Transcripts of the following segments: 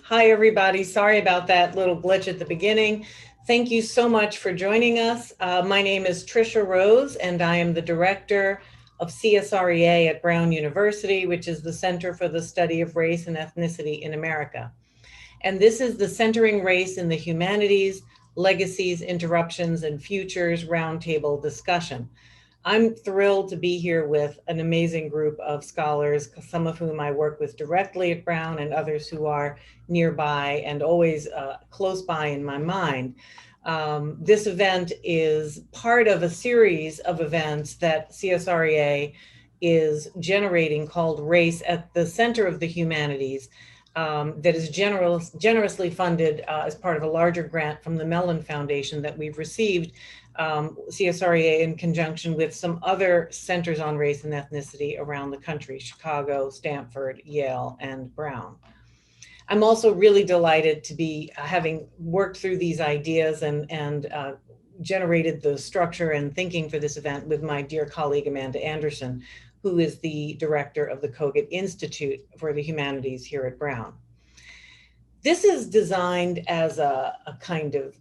Hi, everybody. Sorry about that little glitch at the beginning. Thank you so much for joining us. My name is Tricia Rose, and I am the director of CSREA at Brown University, which is the Center for the Study of Race and Ethnicity in America. And this is the Centering Race in the Humanities, Legacies, Interruptions, and Futures Roundtable discussion. I'm thrilled to be here with an amazing group of scholars, some of whom I work with directly at Brown and others who are nearby and always close by in my mind. This event is part of a series of events that CSREA is generating called Race at the Center of the Humanities, that is generously funded as part of a larger grant from the Mellon Foundation that we've received, CSREA in conjunction with some other centers on race and ethnicity around the country, Chicago, Stanford, Yale, and Brown. I'm also really delighted to be having worked through these ideas and generated the structure and thinking for this event with my dear colleague, Amanda Anderson, who is the director of the Cogut Institute for the Humanities here at Brown. This is designed as a kind of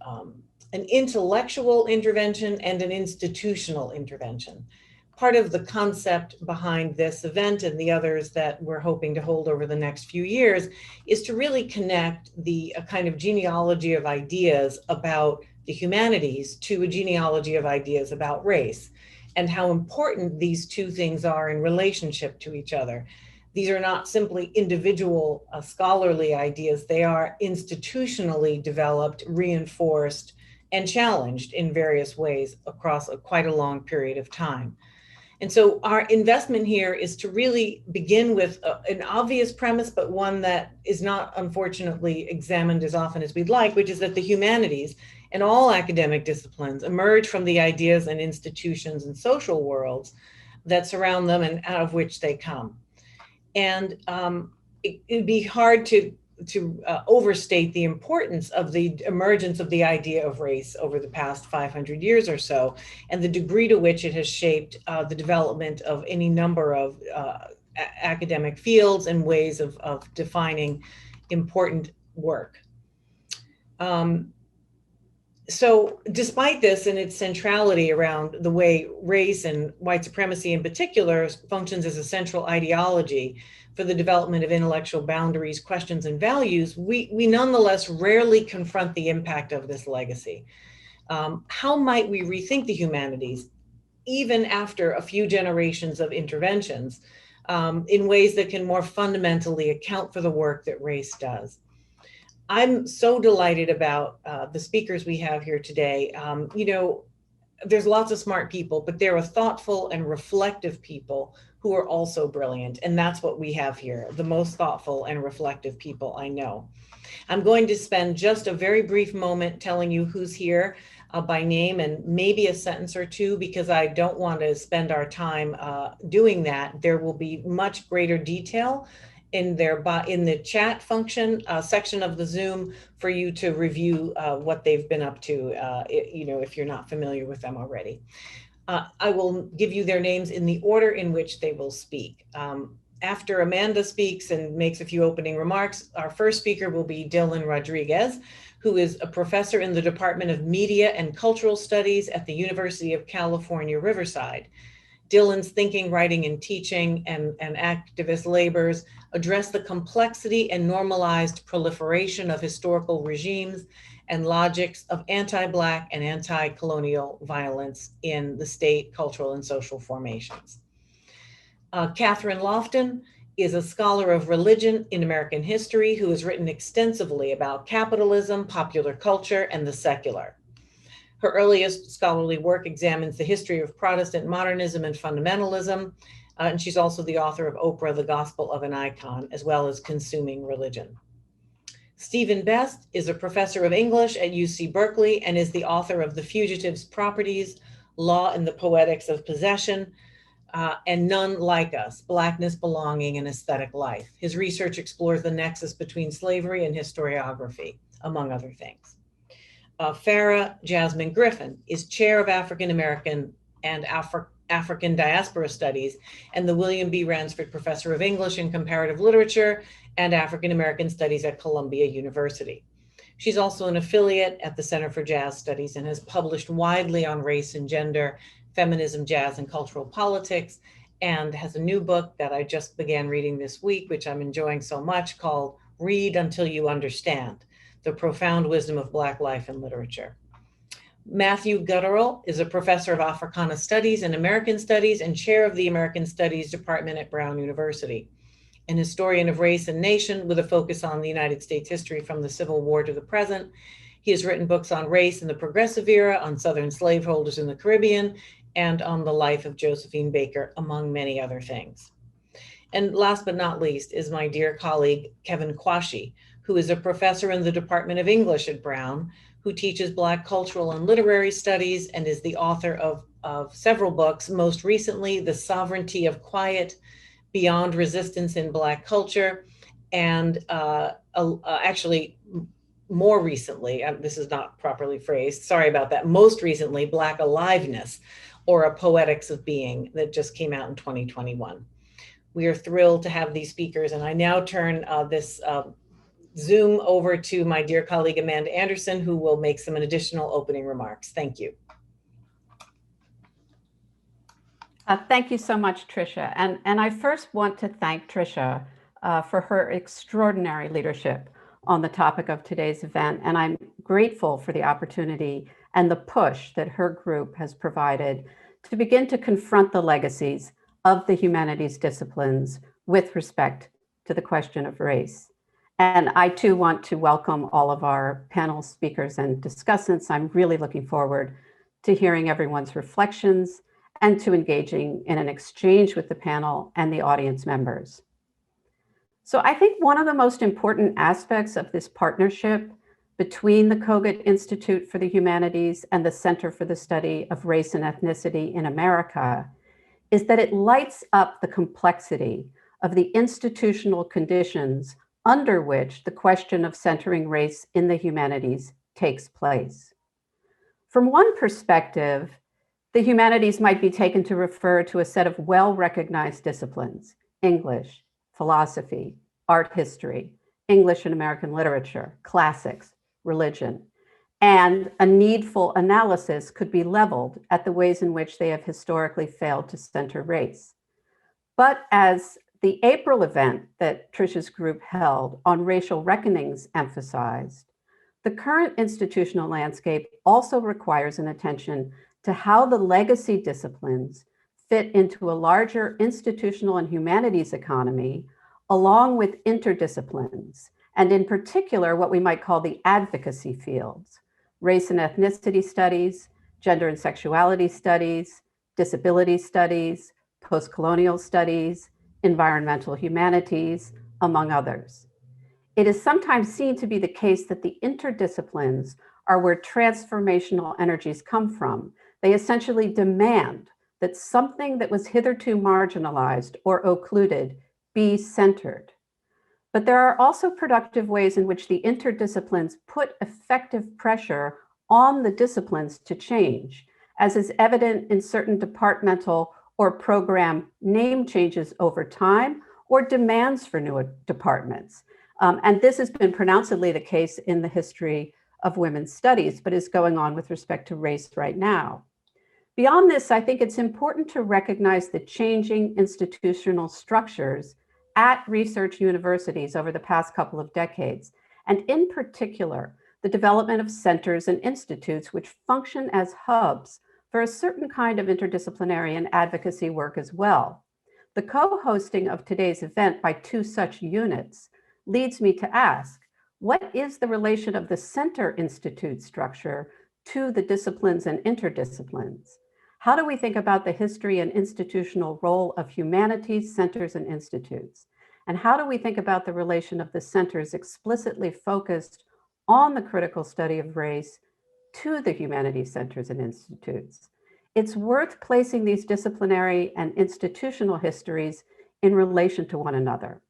an intellectual intervention and an institutional intervention. Part of the concept behind this event and the others that we're hoping to hold over the next few years is to really connect a kind of genealogy of ideas about the humanities to a genealogy of ideas about race, and how important these two things are in relationship to each other. These are not simply individual scholarly ideas, they are institutionally developed, reinforced, and challenged in various ways across quite a long period of time. And so our investment here is to really begin with an obvious premise, but one that is not unfortunately examined as often as we'd like, which is that the humanities and all academic disciplines emerge from the ideas and institutions and social worlds that surround them and out of which they come. And it'd be hard to overstate the importance of the emergence of the idea of race over the past 500 years or so, and the degree to which it has shaped the development of any number of academic fields and ways of defining important work. So despite this and its centrality around the way race and white supremacy in particular functions as a central ideology for the development of intellectual boundaries, questions, and values, we nonetheless rarely confront the impact of this legacy. How might we rethink the humanities, even after a few generations of interventions, in ways that can more fundamentally account for the work that race does? I'm so delighted about the speakers we have here today. You know, there's lots of smart people, but there are thoughtful and reflective people who are also brilliant. And that's what we have here, the most thoughtful and reflective people I know. I'm going to spend just a very brief moment telling you who's here by name and maybe a sentence or two, because I don't want to spend our time doing that. There will be much greater detail in the chat function section of the Zoom for you to review what they've been up to, you know, if you're not familiar with them already. I will give you their names in the order in which they will speak. After Amanda speaks and makes a few opening remarks, our first speaker will be Dylan Rodríguez, who is a professor in the Department of Media and Cultural Studies at the University of California, Riverside. Dylan's thinking, writing, and teaching and activist labors address the complexity and normalized proliferation of historical regimes and logics of anti-Black and anti-colonial violence in the state, cultural, and social formations. Kathryn Lofton is a scholar of religion in American history who has written extensively about capitalism, popular culture, and the secular. Her earliest scholarly work examines the history of Protestant modernism and fundamentalism, and she's also the author of Oprah, The Gospel of an Icon, as well as Consuming Religion. Stephen Best is a professor of English at UC Berkeley and is the author of The Fugitive's Properties, Law and the Poetics of Possession, and None Like Us, Blackness, Belonging, and Aesthetic Life. His research explores the nexus between slavery and historiography, among other things. Farah Jasmine Griffin is chair of African American and African Diaspora Studies and the William B. Ransford Professor of English and Comparative Literature and African American Studies at Columbia University. She's also an affiliate at the Center for Jazz Studies and has published widely on race and gender, feminism, jazz, and cultural politics, and has a new book that I just began reading this week, which I'm enjoying so much, called Read Until You Understand: The Profound Wisdom of Black Life and Literature. Matthew Guttural is a professor of Africana Studies and American Studies and chair of the American Studies Department at Brown University. An historian of race and nation with a focus on the United States history from the Civil War to the present. He has written books on race in the Progressive Era, on Southern slaveholders in the Caribbean, and on the life of Josephine Baker, among many other things. And last but not least is my dear colleague, Kevin Quashie, who is a professor in the Department of English at Brown, who teaches Black cultural and literary studies and is the author of several books, most recently, The Sovereignty of Quiet, Beyond Resistance in Black Culture, and actually more recently, this is not properly phrased, sorry about that, most recently, Black Aliveness, or A Poetics of Being, that just came out in 2021. We are thrilled to have these speakers, and I now turn this Zoom over to my dear colleague, Amanda Anderson, who will make some additional opening remarks. Thank you. Thank you so much, Tricia. And I first want to thank Tricia for her extraordinary leadership on the topic of today's event. And I'm grateful for the opportunity and the push that her group has provided to begin to confront the legacies of the humanities disciplines with respect to the question of race. And I too want to welcome all of our panel speakers and discussants. I'm really looking forward to hearing everyone's reflections and to engaging in an exchange with the panel and the audience members. So I think one of the most important aspects of this partnership between the Cogut Institute for the Humanities and the Center for the Study of Race and Ethnicity in America is that it lights up the complexity of the institutional conditions under which the question of centering race in the humanities takes place. From one perspective, the humanities might be taken to refer to a set of well-recognized disciplines: English, philosophy, art history, English and American literature, classics, religion, and a needful analysis could be leveled at the ways in which they have historically failed to center race. But as the April event that Tricia's group held on racial reckonings emphasized, the current institutional landscape also requires an attention to how the legacy disciplines fit into a larger institutional and humanities economy, along with interdisciplines, and in particular, what we might call the advocacy fields: race and ethnicity studies, gender and sexuality studies, disability studies, post-colonial studies, environmental humanities, among others. It is sometimes seen to be the case that the interdisciplines are where transformational energies come from. They essentially demand that something that was hitherto marginalized or occluded be centered. But there are also productive ways in which the interdisciplines put effective pressure on the disciplines to change, as is evident in certain departmental or program name changes over time, or demands for new departments. And this has been pronouncedly the case in the history of women's studies, but is going on with respect to race right now. Beyond this, I think it's important to recognize the changing institutional structures at research universities over the past couple of decades, and in particular, the development of centers and institutes which function as hubs for a certain kind of interdisciplinary and advocacy work as well. The co-hosting of today's event by two such units leads me to ask, what is the relation of the center institute structure to the disciplines and interdisciplines? How do we think about the history and institutional role of humanities, centers, and institutes? And how do we think about the relation of the centers explicitly focused on the critical study of race to the humanities centers and institutes? It's worth placing these disciplinary and institutional histories in relation to one another.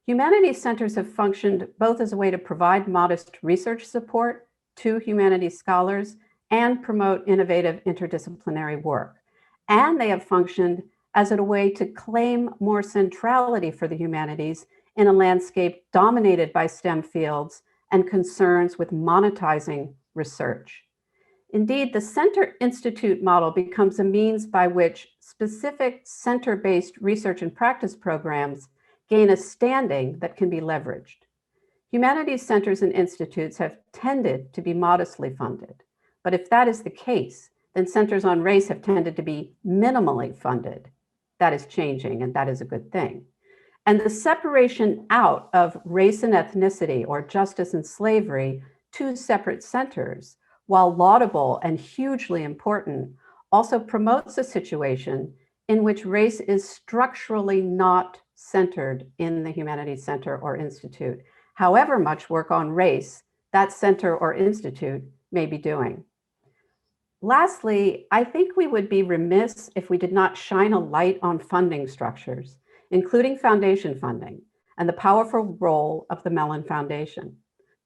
Humanities centers have functioned both as a way to provide modest research support to humanities scholars and promote innovative interdisciplinary work. And they have functioned as a way to claim more centrality for the humanities in a landscape dominated by STEM fields and concerns with monetizing research. Indeed, the Center Institute model becomes a means by which specific center-based research and practice programs gain a standing that can be leveraged. Humanities centers and institutes have tended to be modestly funded, but if that is the case, then centers on race have tended to be minimally funded. That is changing, and that is a good thing. And the separation out of race and ethnicity, or justice and slavery, two separate centers, while laudable and hugely important, also promotes a situation in which race is structurally not centered in the Humanities Center or Institute, however much work on race that center or institute may be doing. Lastly, I think we would be remiss if we did not shine a light on funding structures, including foundation funding, and the powerful role of the Mellon Foundation.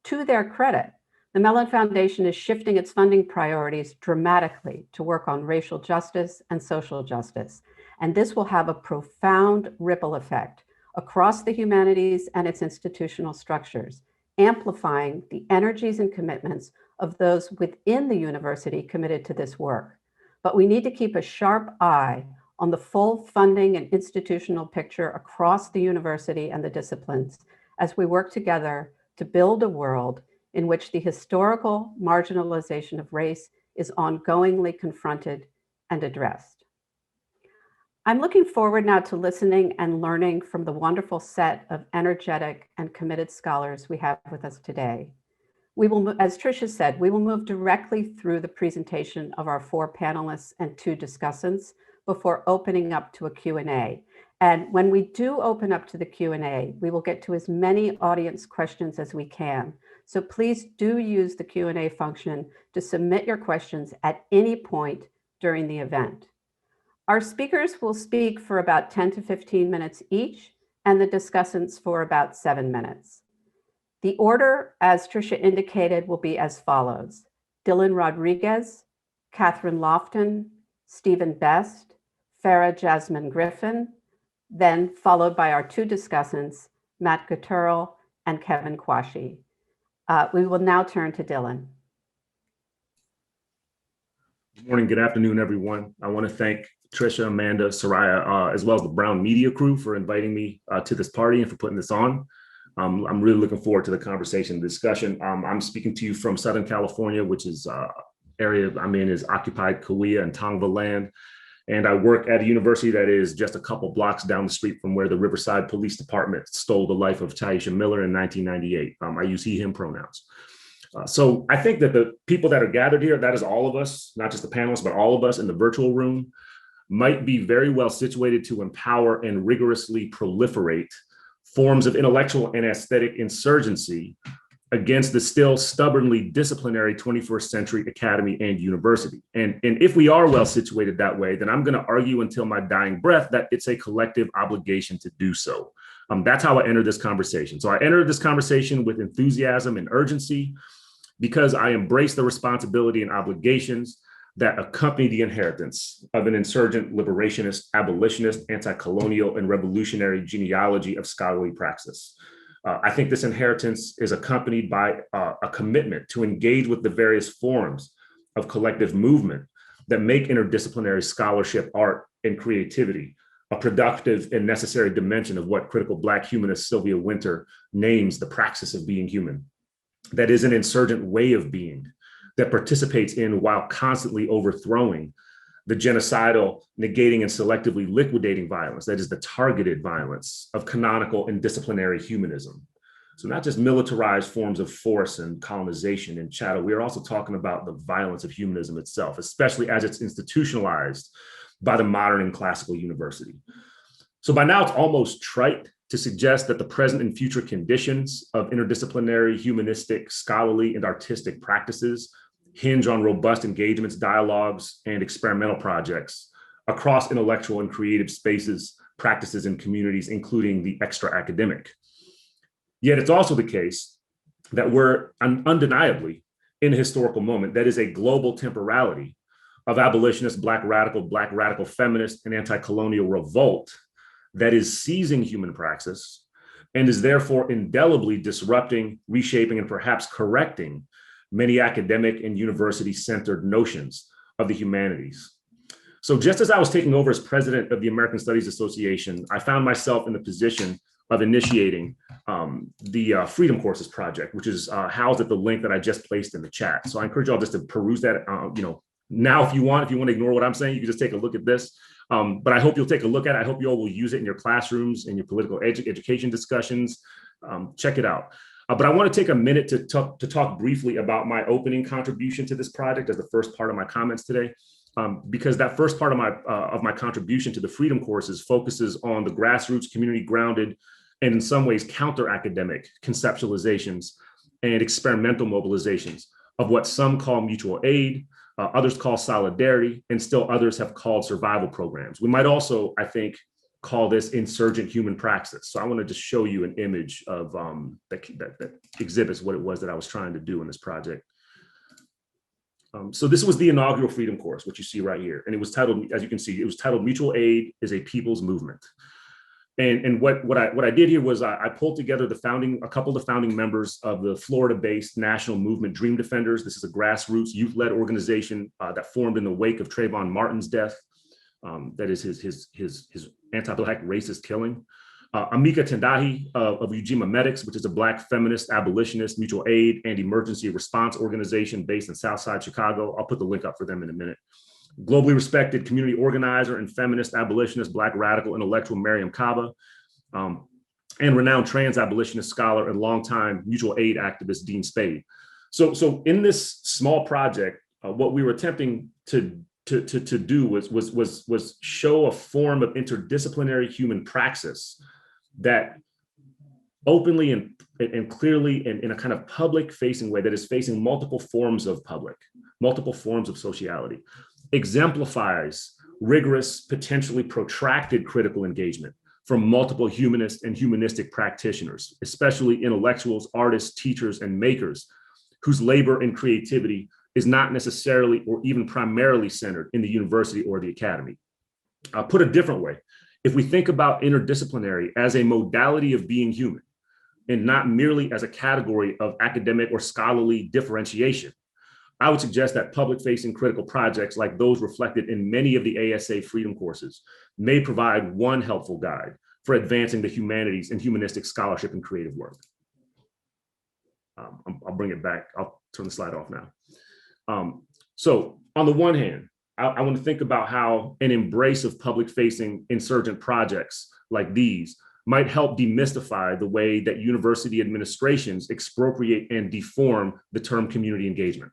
To their credit, the Mellon Foundation is shifting its funding priorities dramatically to work on racial justice and social justice, and this will have a profound ripple effect across the humanities and its institutional structures, amplifying the energies and commitments of those within the university committed to this work. But we need to keep a sharp eye on the full funding and institutional picture across the university and the disciplines as we work together to build a world in which the historical marginalization of race is ongoingly confronted and addressed. I'm looking forward now to listening and learning from the wonderful set of energetic and committed scholars we have with us today. We will, as Tricia said, we will move directly through the presentation of our 4 panelists and 2 discussants before opening up to a Q&A. And when we do open up to the Q&A, we will get to as many audience questions as we can. So please do use the Q&A function to submit your questions at any point during the event. Our speakers will speak for about 10 to 15 minutes each, and the discussants for about 7 minutes. The order, as Tricia indicated, will be as follows: Dylan Rodríguez, Kathryn Lofton, Stephen Best, Farah Jasmine Griffin, then followed by our 2 discussants, Matt Gutturl and Kevin Quashie. We will now turn to Dylan. Good morning, good afternoon, everyone. I want to thank Tricia, Amanda, Soraya, as well as the Brown Media crew for inviting me to this party and for putting this on. I'm really looking forward to the conversation and discussion. I'm speaking to you from Southern California, which is area I'm in is occupied Cahuilla and Tongva land. And I work at a university that is just a couple blocks down the street from where the Riverside Police Department stole the life of Tricia Miller in 1998. I use he, him pronouns. So I think that the people that are gathered here, that is all of us, not just the panelists, but all of us in the virtual room, might be very well situated to empower and rigorously proliferate forms of intellectual and aesthetic insurgency against the still stubbornly disciplinary 21st century academy and university. And if we are well situated that way, then I'm going to argue until my dying breath that it's a collective obligation to do so. That's how I entered this conversation. So I entered this conversation with enthusiasm and urgency because I embrace the responsibility and obligations that accompany the inheritance of an insurgent, liberationist, abolitionist, anti-colonial, and revolutionary genealogy of scholarly praxis. I think this inheritance is accompanied by a commitment to engage with the various forms of collective movement that make interdisciplinary scholarship, art, and creativity a productive and necessary dimension of what critical Black humanist Sylvia Wynter names the praxis of being human. That is an insurgent way of being that participates in while constantly overthrowing the genocidal, negating, and selectively liquidating violence, that is the targeted violence of canonical and disciplinary humanism. So not just militarized forms of force and colonization and chattel, we are also talking about the violence of humanism itself, especially as it's institutionalized by the modern and classical university. So by now it's almost trite to suggest that the present and future conditions of interdisciplinary, humanistic, scholarly, and artistic practices hinge on robust engagements, dialogues, and experimental projects across intellectual and creative spaces, practices, and communities, including the extra-academic. Yet it's also the case that we're undeniably in a historical moment that is a global temporality of abolitionist, Black radical feminist, and anti-colonial revolt that is seizing human praxis, and is therefore indelibly disrupting, reshaping, and perhaps correcting many academic and university-centered notions of the humanities. So just as I was taking over as president of the American Studies Association, I found myself in the position of initiating the Freedom Courses project, which is housed at the link that I just placed in the chat. So I encourage y'all just to peruse that, now if you want to ignore what I'm saying, you can just take a look at this. But I hope you'll take a look at it. I hope you all will use it in your classrooms, in your political education discussions. Check it out. But I want to take a minute to talk briefly about my opening contribution to this project as the first part of my comments today. Because that first part of my contribution to the Freedom Courses focuses on the grassroots, community-grounded, and in some ways counter-academic conceptualizations and experimental mobilizations of what some call mutual aid, others call solidarity, and still others have called survival programs. We might also, I think, call this insurgent human praxis. So I want to just show you an image of that exhibits what it was that I was trying to do in this project. So this was the inaugural Freedom Course, which you see right here. And it was titled, as you can see, it was titled Mutual Aid is a People's Movement. And what I did here was I pulled together a couple of the founding members of the Florida-based national movement Dream Defenders. This is a grassroots youth-led organization that formed in the wake of Trayvon Martin's death. That is his anti-Black racist killing. Amika Tendahi of Ujima Medics, which is a Black feminist, abolitionist, mutual aid, and emergency response organization based in Southside Chicago. I'll put the link up for them in a minute. Globally respected community organizer and feminist abolitionist, Black radical intellectual Mariam Kaba, and renowned trans abolitionist scholar and longtime mutual aid activist Dean Spade. So in this small project, what we were attempting to do was show a form of interdisciplinary human praxis that openly and clearly and in a kind of public facing way that is facing multiple forms of sociality, exemplifies rigorous, potentially protracted critical engagement from multiple humanist and humanistic practitioners, especially intellectuals, artists, teachers, and makers whose labor and creativity is not necessarily or even primarily centered in the university or the academy. Put a different way, if we think about interdisciplinary as a modality of being human and not merely as a category of academic or scholarly differentiation, I would suggest that public-facing critical projects like those reflected in many of the ASA Freedom Courses may provide one helpful guide for advancing the humanities and humanistic scholarship and creative work. I'll bring it back. I'll turn the slide off now. So on the one hand, I want to think about how an embrace of public-facing insurgent projects like these might help demystify the way that university administrations expropriate and deform the term community engagement.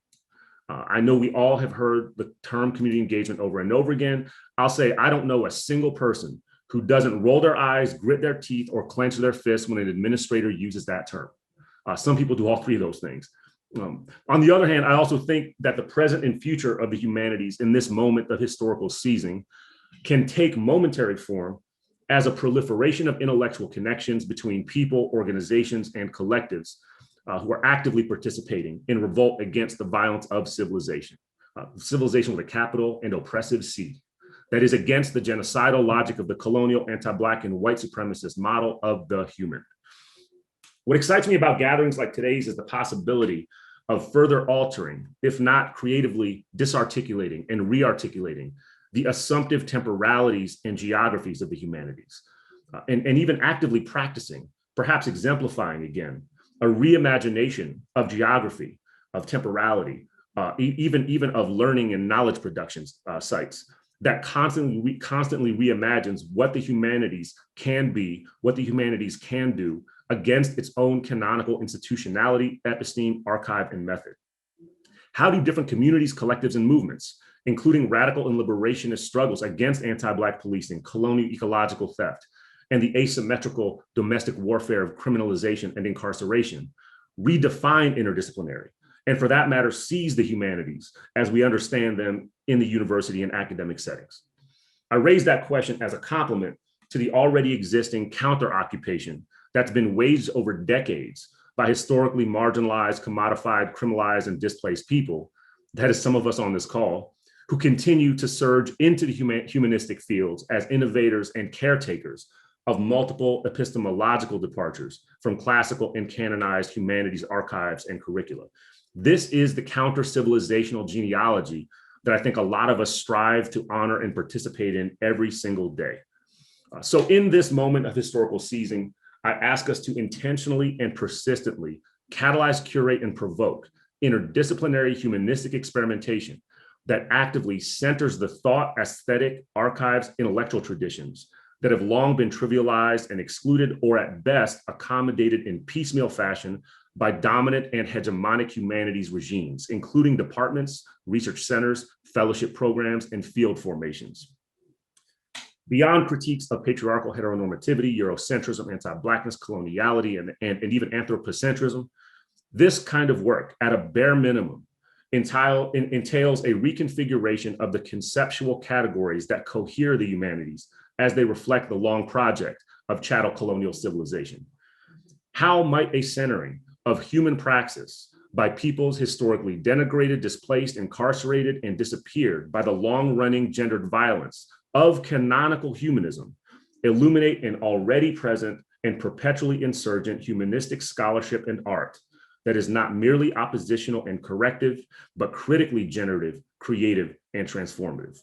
I know we all have heard the term community engagement over and over again. I'll say I don't know a single person who doesn't roll their eyes, grit their teeth, or clench their fists when an administrator uses that term. Some people do all three of those things. On the other hand, I also think that the present and future of the humanities in this moment of historical seizing can take momentary form as a proliferation of intellectual connections between people, organizations, and collectives who are actively participating in revolt against the violence of civilization, civilization with a capital and oppressive C, that is against the genocidal logic of the colonial, anti-Black, and white supremacist model of the human. What excites me about gatherings like today's is the possibility of further altering, if not creatively disarticulating and rearticulating the assumptive temporalities and geographies of the humanities, and even actively practicing, perhaps exemplifying again, a reimagination of geography, of temporality, even of learning and knowledge production sites that constantly reimagines what the humanities can be, what the humanities can do against its own canonical institutionality, episteme, archive, and method. How do different communities, collectives, and movements, including radical and liberationist struggles against anti-Black policing, colonial ecological theft, and the asymmetrical domestic warfare of criminalization and incarceration, redefine interdisciplinary, and for that matter, seize the humanities as we understand them in the university and academic settings? I raise that question as a complement to the already existing counter-occupation that's been waged over decades by historically marginalized, commodified, criminalized, and displaced people, that is some of us on this call, who continue to surge into the humanistic fields as innovators and caretakers of multiple epistemological departures from classical and canonized humanities archives and curricula. This is the counter-civilizational genealogy that I think a lot of us strive to honor and participate in every single day. So in this moment of historical seizing, I ask us to intentionally and persistently catalyze, curate, and provoke interdisciplinary humanistic experimentation that actively centers the thought, aesthetic, archives, intellectual traditions that have long been trivialized and excluded, or at best accommodated in piecemeal fashion by dominant and hegemonic humanities regimes, including departments, research centers, fellowship programs, and field formations. Beyond critiques of patriarchal heteronormativity, Eurocentrism, anti-Blackness, coloniality, and even anthropocentrism, this kind of work, at a bare minimum, entails a reconfiguration of the conceptual categories that cohere the humanities as they reflect the long project of chattel colonial civilization. How might a centering of human praxis by peoples historically denigrated, displaced, incarcerated, and disappeared by the long-running gendered violence of canonical humanism illuminate an already present and perpetually insurgent humanistic scholarship and art that is not merely oppositional and corrective, but critically generative, creative, and transformative?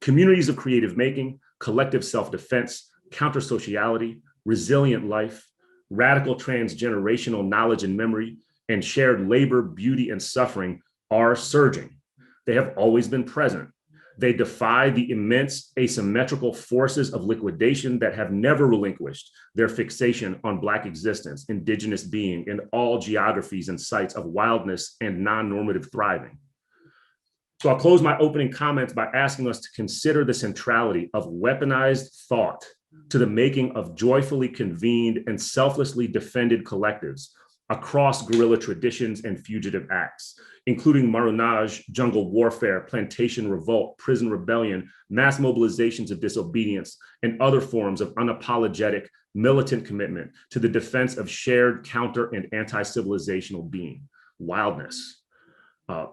Communities of creative making, collective self-defense, counter-sociality, resilient life, radical transgenerational knowledge and memory, and shared labor, beauty, and suffering are surging. They have always been present. They defy the immense asymmetrical forces of liquidation that have never relinquished their fixation on Black existence, indigenous being, in all geographies and sites of wildness and non-normative thriving. So I'll close my opening comments by asking us to consider the centrality of weaponized thought to the making of joyfully convened and selflessly defended collectives across guerrilla traditions and fugitive acts, including marronage, jungle warfare, plantation revolt, prison rebellion, mass mobilizations of disobedience, and other forms of unapologetic militant commitment to the defense of shared counter and anti-civilizational being, wildness.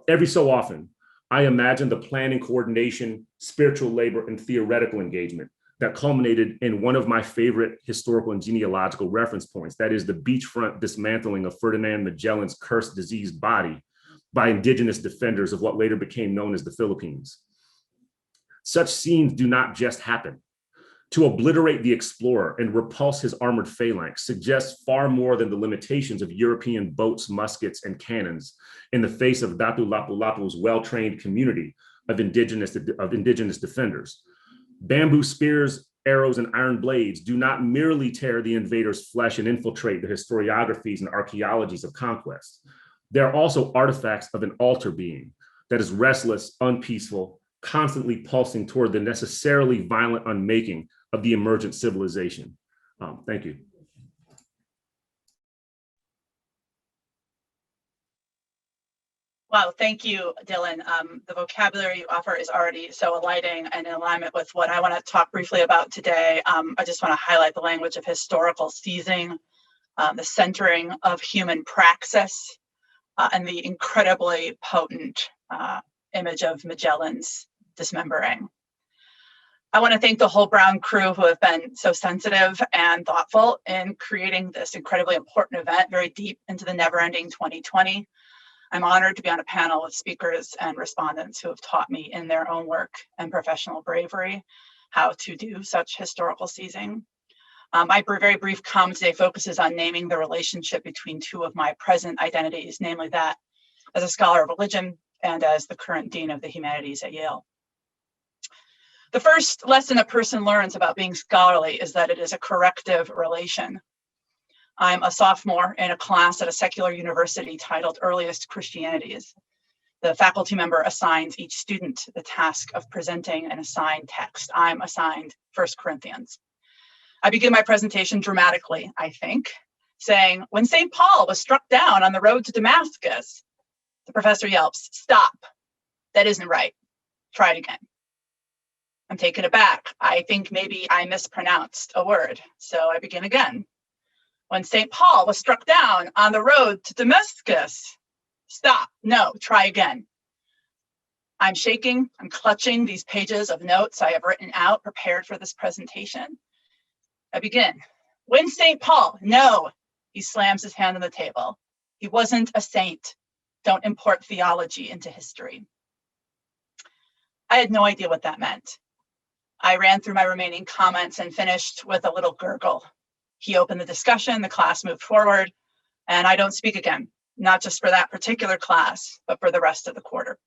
Every so often, I imagine the planning, coordination, spiritual labor, and theoretical engagement that culminated in one of my favorite historical and genealogical reference points, that is the beachfront dismantling of Ferdinand Magellan's cursed diseased body by indigenous defenders of what later became known as the Philippines. Such scenes do not just happen. To obliterate the explorer and repulse his armored phalanx suggests far more than the limitations of European boats, muskets, and cannons in the face of Datu Lapu-Lapu's well-trained community of indigenous defenders. Bamboo spears, arrows, and iron blades do not merely tear the invader's flesh and infiltrate the historiographies and archaeologies of conquest. They are also artifacts of an alter being that is restless, unpeaceful, constantly pulsing toward the necessarily violent unmaking of the emergent civilization. Thank you. Wow, thank you, Dylan. The vocabulary you offer is already so alighting and in alignment with what I want to talk briefly about today. I just want to highlight the language of historical seizing, the centering of human praxis, and the incredibly potent image of Magellan's dismembering. I want to thank the whole Brown crew who have been so sensitive and thoughtful in creating this incredibly important event, very deep into the never-ending 2020. I'm honored to be on a panel with speakers and respondents who have taught me in their own work and professional bravery how to do such historical seizing. My very brief comment today focuses on naming the relationship between two of my present identities, namely that as a scholar of religion and as the current dean of the humanities at Yale. The first lesson a person learns about being scholarly is that it is a corrective relation. I'm a sophomore in a class at a secular university titled Earliest Christianities. The faculty member assigns each student the task of presenting an assigned text. I'm assigned 1 Corinthians. I begin my presentation dramatically, I think, saying, when St. Paul was struck down on the road to Damascus, the professor yelps, "Stop, that isn't right, try it again." I'm taken aback. I think maybe I mispronounced a word, so I begin again. When St. Paul was struck down on the road to Damascus, stop, no, try again. I'm shaking, I'm clutching these pages of notes I have written out, prepared for this presentation. I begin. When St. Paul? No. He slams his hand on the table. He wasn't a saint. Don't import theology into history. I had no idea what that meant. I ran through my remaining comments and finished with a little gurgle. He opened the discussion, the class moved forward, and I don't speak again, not just for that particular class, but for the rest of the quarter.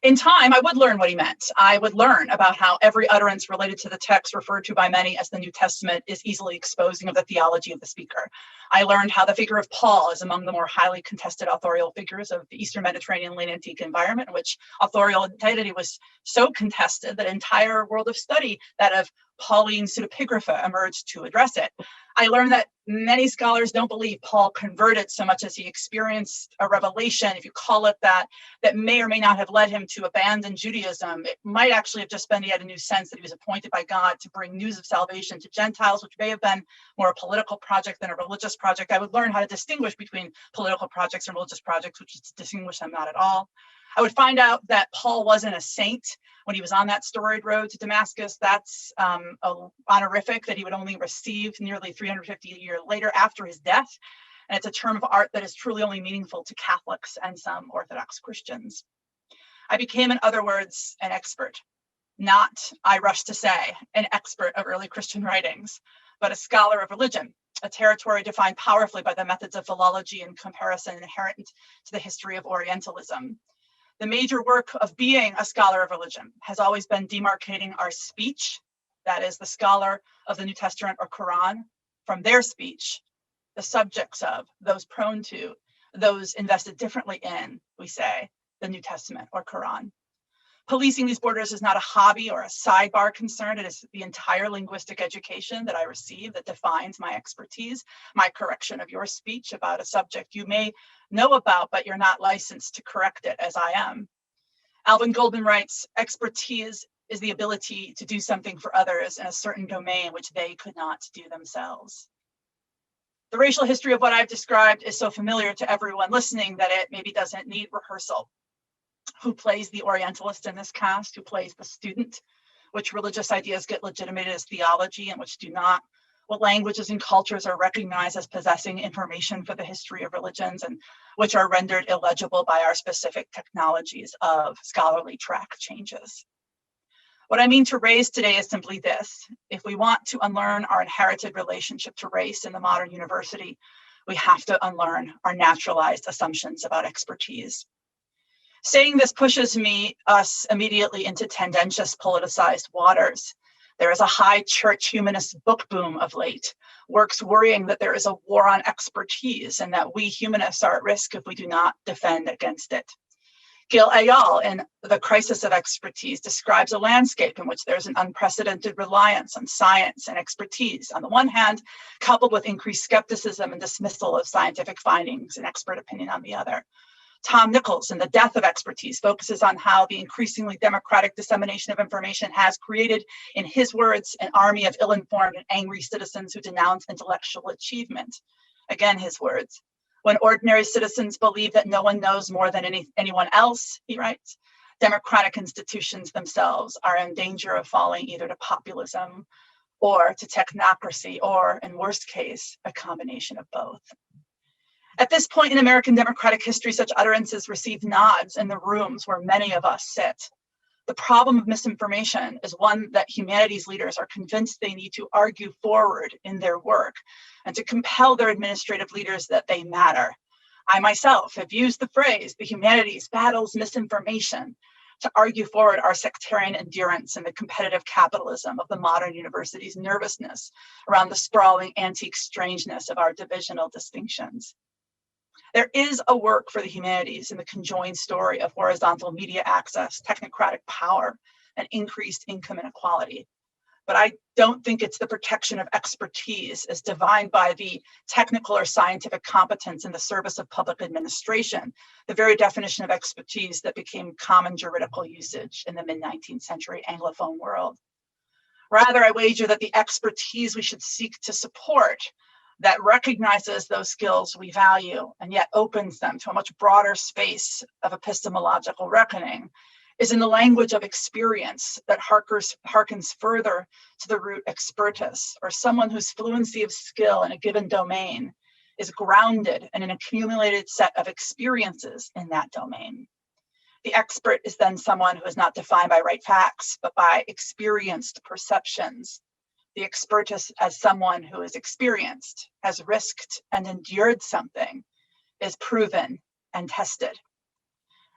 In time, I would learn what he meant. I would learn about how every utterance related to the text referred to by many as the New Testament is easily exposing of the theology of the speaker. I learned how the figure of Paul is among the more highly contested authorial figures of the Eastern Mediterranean late antique environment, in which authorial identity was so contested that an entire world of study, that of Pauline pseudepigrapha, emerged to address it. I learned that many scholars don't believe Paul converted so much as he experienced a revelation, if you call it that, that may or may not have led him to abandon Judaism. It might actually have just been he had a new sense that he was appointed by God to bring news of salvation to Gentiles, which may have been more a political project than a religious project. I would learn how to distinguish between political projects and religious projects, which is to distinguish them not at all. I would find out that Paul wasn't a saint when he was on that storied road to Damascus. That's a honorific that he would only receive nearly 350 years later after his death. And it's a term of art that is truly only meaningful to Catholics and some Orthodox Christians. I became, in other words, an expert. Not, I rush to say, an expert of early Christian writings, but a scholar of religion, a territory defined powerfully by the methods of philology and comparison inherent to the history of Orientalism. The major work of being a scholar of religion has always been demarcating our speech, that is the scholar of the New Testament or Quran, from their speech, the subjects of, those prone to, those invested differently in, we say, the New Testament or Quran. Policing these borders is not a hobby or a sidebar concern. It is the entire linguistic education that I receive that defines my expertise, my correction of your speech about a subject you may know about, but you're not licensed to correct it as I am. Alvin Goldman writes, expertise is the ability to do something for others in a certain domain which they could not do themselves. The racial history of what I've described is so familiar to everyone listening that it maybe doesn't need rehearsal. Who plays the Orientalist in this cast? Who plays the student? Which religious ideas get legitimated as theology and which do not? What languages and cultures are recognized as possessing information for the history of religions and which are rendered illegible by our specific technologies of scholarly track changes? What I mean to raise today is simply this. If we want to unlearn our inherited relationship to race in the modern university, we have to unlearn our naturalized assumptions about expertise. Saying this pushes us immediately into tendentious politicized waters. There is a high church humanist book boom of late, works worrying that there is a war on expertise and that we humanists are at risk if we do not defend against it. Gil Eyal in The Crisis of Expertise describes a landscape in which there's an unprecedented reliance on science and expertise on the one hand, coupled with increased skepticism and dismissal of scientific findings and expert opinion on the other. Tom Nichols in The Death of Expertise focuses on how the increasingly democratic dissemination of information has created, in his words, an army of ill-informed and angry citizens who denounce intellectual achievement. Again, his words, when ordinary citizens believe that no one knows more than anyone else, he writes, democratic institutions themselves are in danger of falling either to populism or to technocracy, or in worst case, a combination of both. At this point in American democratic history, such utterances receive nods in the rooms where many of us sit. The problem of misinformation is one that humanities leaders are convinced they need to argue forward in their work and to compel their administrative leaders that they matter. I myself have used the phrase, the humanities battles misinformation, to argue forward our sectarian endurance and the competitive capitalism of the modern university's nervousness around the sprawling antique strangeness of our divisional distinctions. There is a work for the humanities in the conjoined story of horizontal media access, technocratic power, and increased income inequality. But I don't think it's the protection of expertise as defined by the technical or scientific competence in the service of public administration, the very definition of expertise that became common juridical usage in the mid-19th century Anglophone world. Rather, I wager that the expertise we should seek to support that recognizes those skills we value and yet opens them to a much broader space of epistemological reckoning is in the language of experience that harkens further to the root expertus, or someone whose fluency of skill in a given domain is grounded in an accumulated set of experiences in that domain. The expert is then someone who is not defined by right facts, but by experienced perceptions. The expertus as someone who is experienced, has risked and endured something, is proven and tested.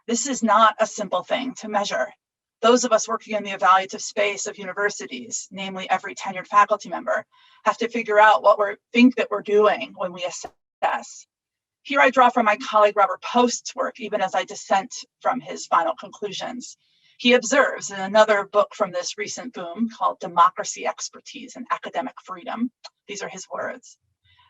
This is not a simple thing to measure. Those of us working in the evaluative space of universities, namely every tenured faculty member, have to figure out what we think that we're doing when we assess. Here I draw from my colleague Robert Post's work, even as I dissent from his final conclusions. He observes in another book from this recent boom called Democracy, Expertise, and Academic Freedom, these are his words: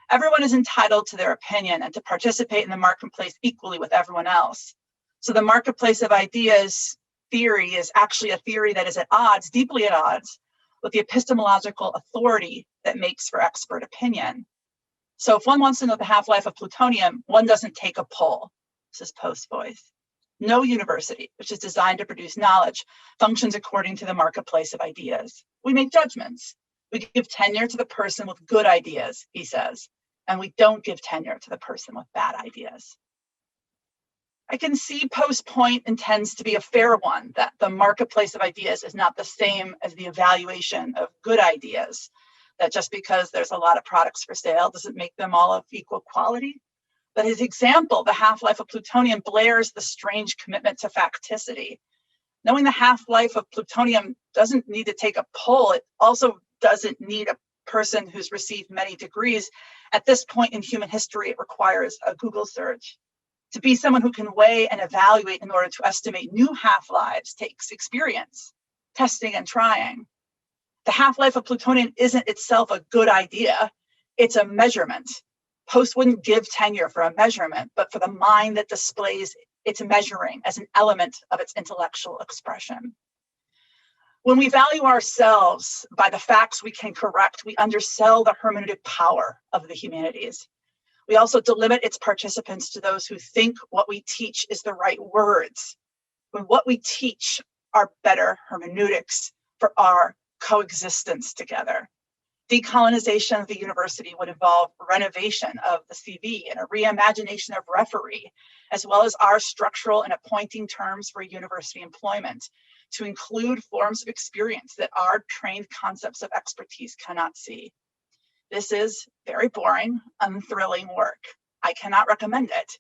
everyone is entitled to their opinion and to participate in the marketplace equally with everyone else. So the marketplace of ideas theory is actually a theory that is at odds, deeply at odds, with the epistemological authority that makes for expert opinion. So if one wants to know the half-life of plutonium, one doesn't take a poll. This is Post's voice. No university, which is designed to produce knowledge, functions according to the marketplace of ideas. We make judgments. We give tenure to the person with good ideas, he says, and we don't give tenure to the person with bad ideas. I can see Post's point intends to be a fair one, that the marketplace of ideas is not the same as the evaluation of good ideas, that just because there's a lot of products for sale doesn't make them all of equal quality. But his example, the half-life of plutonium, blares the strange commitment to facticity. Knowing the half-life of plutonium doesn't need to take a poll. It also doesn't need a person who's received many degrees. At this point in human history, it requires a Google search. To be someone who can weigh and evaluate in order to estimate new half-lives takes experience, testing and trying. The half-life of plutonium isn't itself a good idea. It's a measurement. Post wouldn't give tenure for a measurement, but for the mind that displays its measuring as an element of its intellectual expression. When we value ourselves by the facts we can correct, we undersell the hermeneutic power of the humanities. We also delimit its participants to those who think what we teach is the right words, when what we teach are better hermeneutics for our coexistence together. Decolonization of the university would involve renovation of the CV and a reimagination of referee, as well as our structural and appointing terms for university employment to include forms of experience that our trained concepts of expertise cannot see. This is very boring, unthrilling work. I cannot recommend it,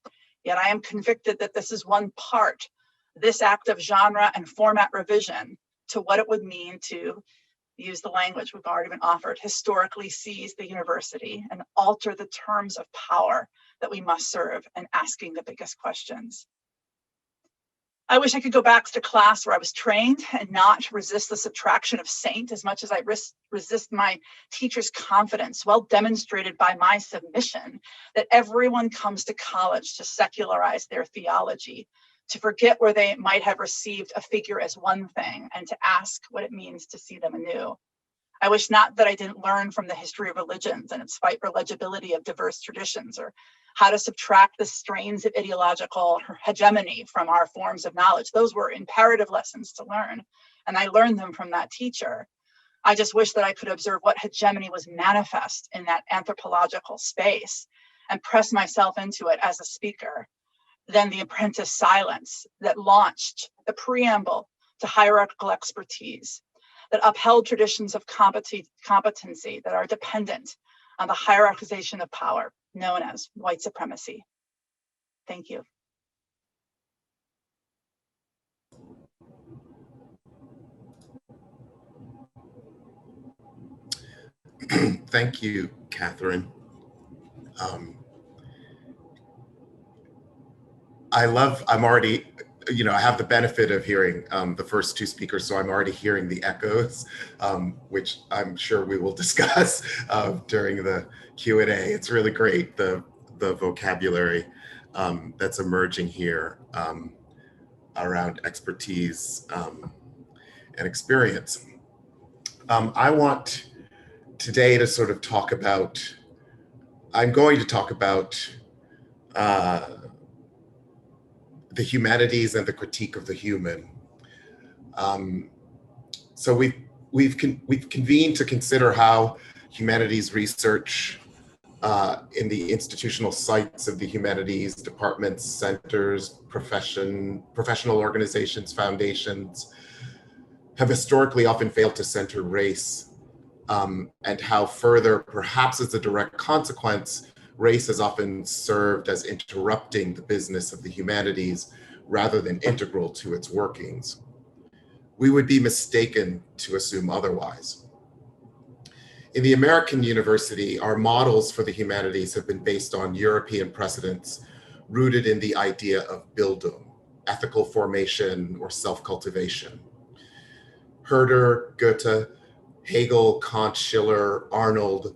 yet I am convicted that this is one part, this act of genre and format revision to what it would mean to use the language we've already been offered, historically seize the university and alter the terms of power that we must serve in asking the biggest questions. I wish I could go back to class where I was trained and not resist the subtraction of saint as much as I resist my teacher's confidence, well demonstrated by my submission that everyone comes to college to secularize their theology, to forget where they might have received a figure as one thing and to ask what it means to see them anew. I wish not that I didn't learn from the history of religions and its fight for legibility of diverse traditions, or how to subtract the strains of ideological hegemony from our forms of knowledge. Those were imperative lessons to learn, and I learned them from that teacher. I just wish that I could observe what hegemony was manifest in that anthropological space and press myself into it as a speaker. Then the apprentice silence that launched the preamble to hierarchical expertise, that upheld traditions of competency that are dependent on the hierarchization of power known as white supremacy. Thank you. Thank you, Kathryn. I'm already, I have the benefit of hearing the first two speakers, so I'm already hearing the echoes, which I'm sure we will discuss during the Q&A. It's really great, the vocabulary that's emerging here around expertise and experience. I want today to sort of talk about, I'm going to talk about the humanities and the critique of the human. So we've convened to consider how humanities research in the institutional sites of the humanities departments, centers, professional organizations, foundations have historically often failed to center race, and how further, perhaps as a direct consequence, race has often served as interrupting the business of the humanities rather than integral to its workings. We would be mistaken to assume otherwise. In the American university, our models for the humanities have been based on European precedents rooted in the idea of Bildung, ethical formation or self-cultivation. Herder, Goethe, Hegel, Kant, Schiller, Arnold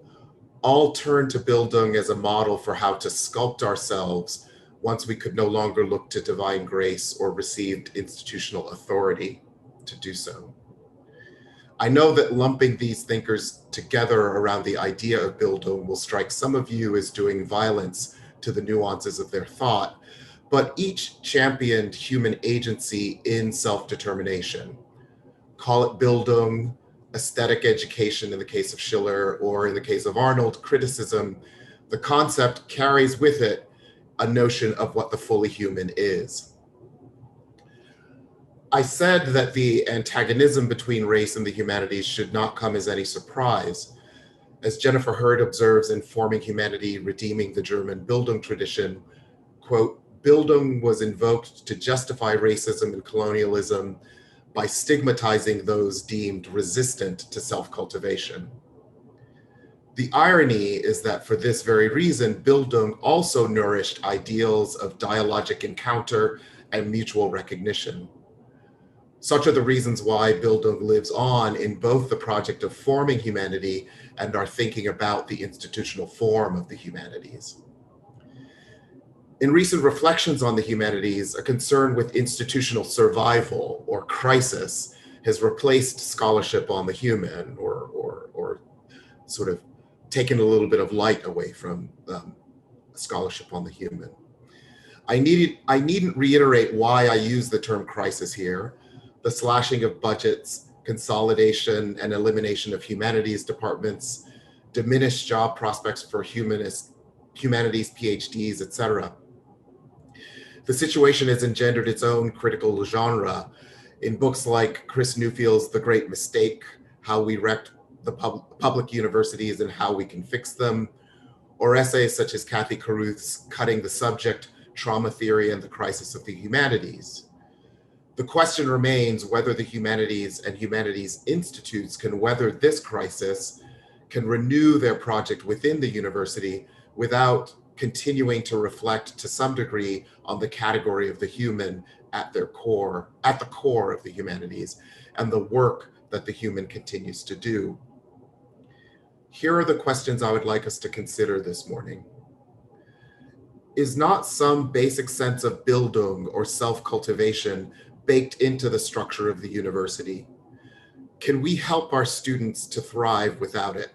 all turned to Bildung as a model for how to sculpt ourselves once we could no longer look to divine grace or received institutional authority to do so. I know that lumping these thinkers together around the idea of Bildung will strike some of you as doing violence to the nuances of their thought, but each championed human agency in self-determination. Call it Bildung, aesthetic education in the case of Schiller, or in the case of Arnold, criticism. The concept carries with it a notion of what the fully human is. I said that the antagonism between race and the humanities should not come as any surprise. As Jennifer Hurd observes in Forming Humanity, Redeeming the German Bildung tradition, quote, Bildung was invoked to justify racism and colonialism by stigmatizing those deemed resistant to self-cultivation. The irony is that for this very reason, Bildung also nourished ideals of dialogic encounter and mutual recognition. Such are the reasons why Bildung lives on in both the project of forming humanity and our thinking about the institutional form of the humanities. In recent reflections on the humanities, a concern with institutional survival or crisis has replaced scholarship on the human, or sort of taken a little bit of light away from scholarship on the human. I needn't reiterate why I use the term crisis here. The slashing of budgets, consolidation and elimination of humanities departments, diminished job prospects for humanities, PhDs, etc. The situation has engendered its own critical genre in books like Chris Newfield's The Great Mistake, How We Wrecked the Public Universities and How We Can Fix Them, or essays such as Kathy Carruth's Cutting the Subject, Trauma Theory and the Crisis of the Humanities. The question remains whether the humanities and humanities institutes can weather this crisis, can renew their project within the university without continuing to reflect to some degree on the category of the human at the core of the humanities and the work that the human continues to do. Here are the questions I would like us to consider this morning. Is not some basic sense of Bildung or self-cultivation baked into the structure of the university? Can we help our students to thrive without it?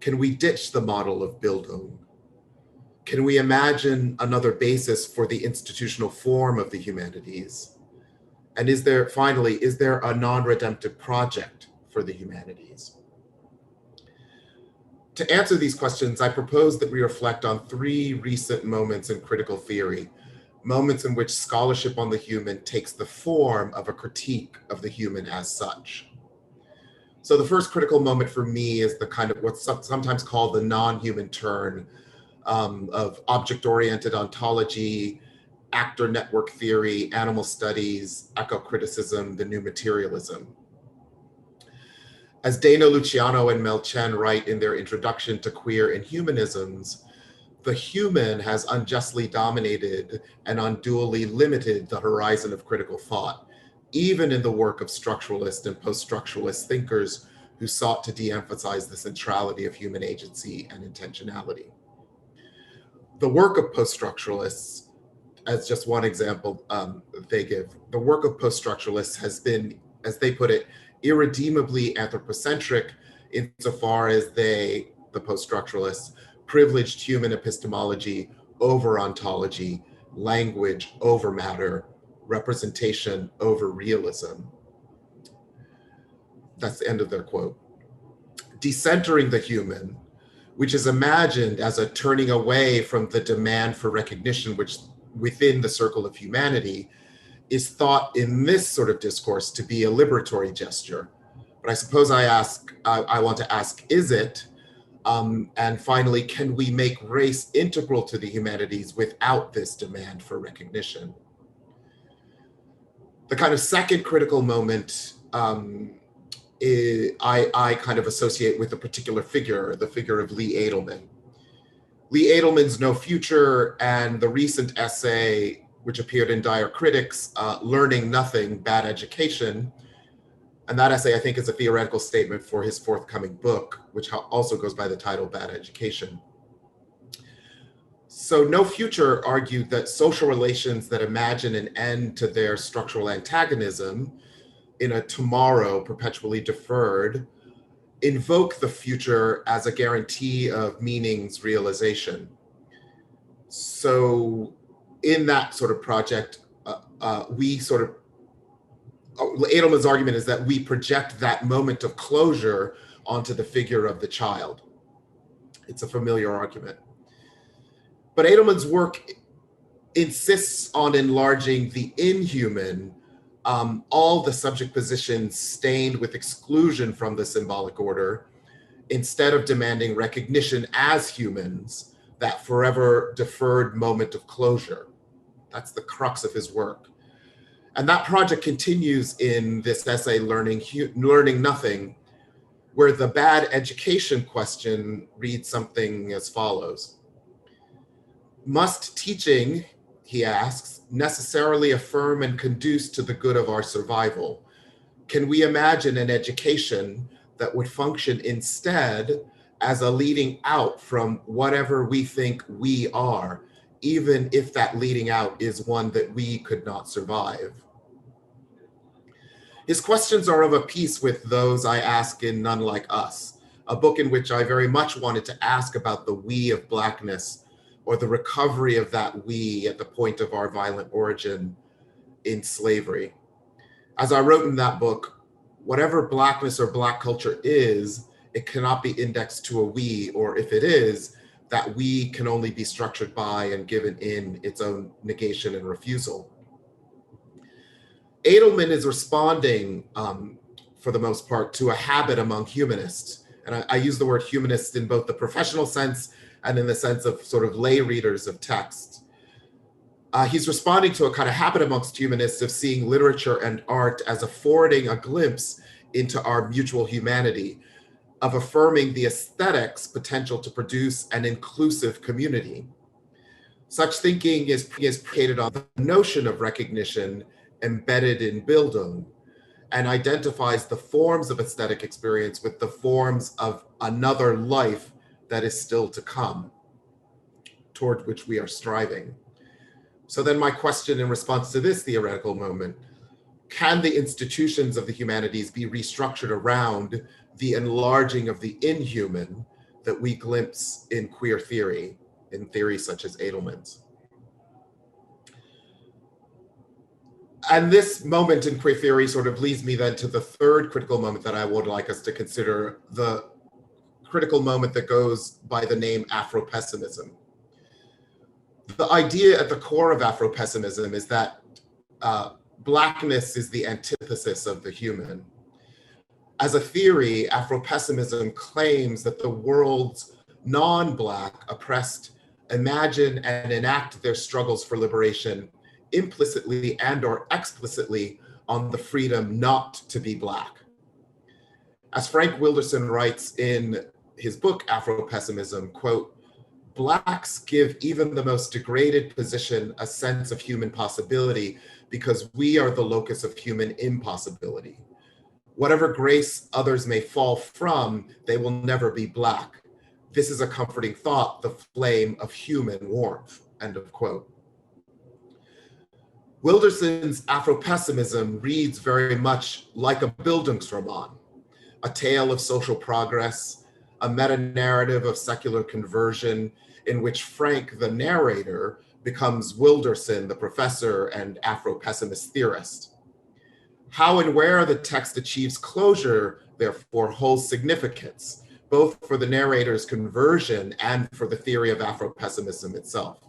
Can we ditch the model of Bildung? Can we imagine another basis for the institutional form of the humanities? And is there a non-redemptive project for the humanities? To answer these questions, I propose that we reflect on three recent moments in critical theory, moments in which scholarship on the human takes the form of a critique of the human as such. So the first critical moment for me is the kind of what's sometimes called the non-human turn of object-oriented ontology, actor network theory, animal studies, eco-criticism, the new materialism. As Dana Luciano and Mel Chen write in their introduction to Queer and Humanisms, the human has unjustly dominated and unduly limited the horizon of critical thought, even in the work of structuralist and post-structuralist thinkers who sought to de-emphasize the centrality of human agency and intentionality. The work of post-structuralists, as just one example they give, the work of post-structuralists has been, as they put it, irredeemably anthropocentric insofar as they, the post-structuralists, privileged human epistemology over ontology, language over matter, representation over realism. That's the end of their quote. Decentering the human, which is imagined as a turning away from the demand for recognition, which within the circle of humanity is thought in this sort of discourse to be a liberatory gesture. But I suppose I want to ask, is it? And finally, can we make race integral to the humanities without this demand for recognition? The kind of second critical moment I kind of associate with a particular figure, the figure of Lee Edelman. Lee Edelman's No Future and the recent essay, which appeared in Dire Critics, Learning Nothing, Bad Education. And that essay, I think, is a theoretical statement for his forthcoming book, which also goes by the title Bad Education. So No Future argued that social relations that imagine an end to their structural antagonism in a tomorrow perpetually deferred invoke the future as a guarantee of meaning's realization. So in that sort of project, Edelman's argument is that we project that moment of closure onto the figure of the child. It's a familiar argument. But Edelman's work insists on enlarging the inhuman, all the subject positions stained with exclusion from the symbolic order, instead of demanding recognition as humans, that forever deferred moment of closure. That's the crux of his work. And that project continues in this essay, Learning Nothing, where the bad education question reads something as follows. Must teaching, he asks, necessarily affirm and conduce to the good of our survival? Can we imagine an education that would function instead as a leading out from whatever we think we are, even if that leading out is one that we could not survive? His questions are of a piece with those I ask in None Like Us, a book in which I very much wanted to ask about the we of Blackness, or the recovery of that we at the point of our violent origin in slavery. As I wrote in that book, whatever Blackness or Black culture is, it cannot be indexed to a we, or if it is, that we can only be structured by and given in its own negation and refusal. Edelman is responding, for the most part, to a habit among humanists. And I use the word humanist in both the professional sense and in the sense of sort of lay readers of text. He's responding to a kind of habit amongst humanists of seeing literature and art as affording a glimpse into our mutual humanity, of affirming the aesthetic's potential to produce an inclusive community. Such thinking is predicated on the notion of recognition embedded in Bildung, and identifies the forms of aesthetic experience with the forms of another life that is still to come, toward which we are striving. So then my question in response to this theoretical moment, can the institutions of the humanities be restructured around the enlarging of the inhuman that we glimpse in queer theory, in theories such as Edelman's? And this moment in queer theory sort of leads me then to the third critical moment that I would like us to consider, the critical moment that goes by the name Afro-pessimism. The idea at the core of Afro-pessimism is that Blackness is the antithesis of the human. As a theory, Afro-pessimism claims that the world's non-Black oppressed imagine and enact their struggles for liberation implicitly and or explicitly on the freedom not to be Black. As Frank Wilderson writes in his book, Afro-Pessimism, quote, Blacks give even the most degraded position a sense of human possibility because we are the locus of human impossibility. Whatever grace others may fall from, they will never be Black. This is a comforting thought, the flame of human warmth, end of quote. Wilderson's Afro-pessimism reads very much like a Bildungsroman, a tale of social progress, a meta-narrative of secular conversion in which Frank, the narrator, becomes Wilderson, the professor and Afro-pessimist theorist. How and where the text achieves closure, therefore, holds significance, both for the narrator's conversion and for the theory of Afro-pessimism itself.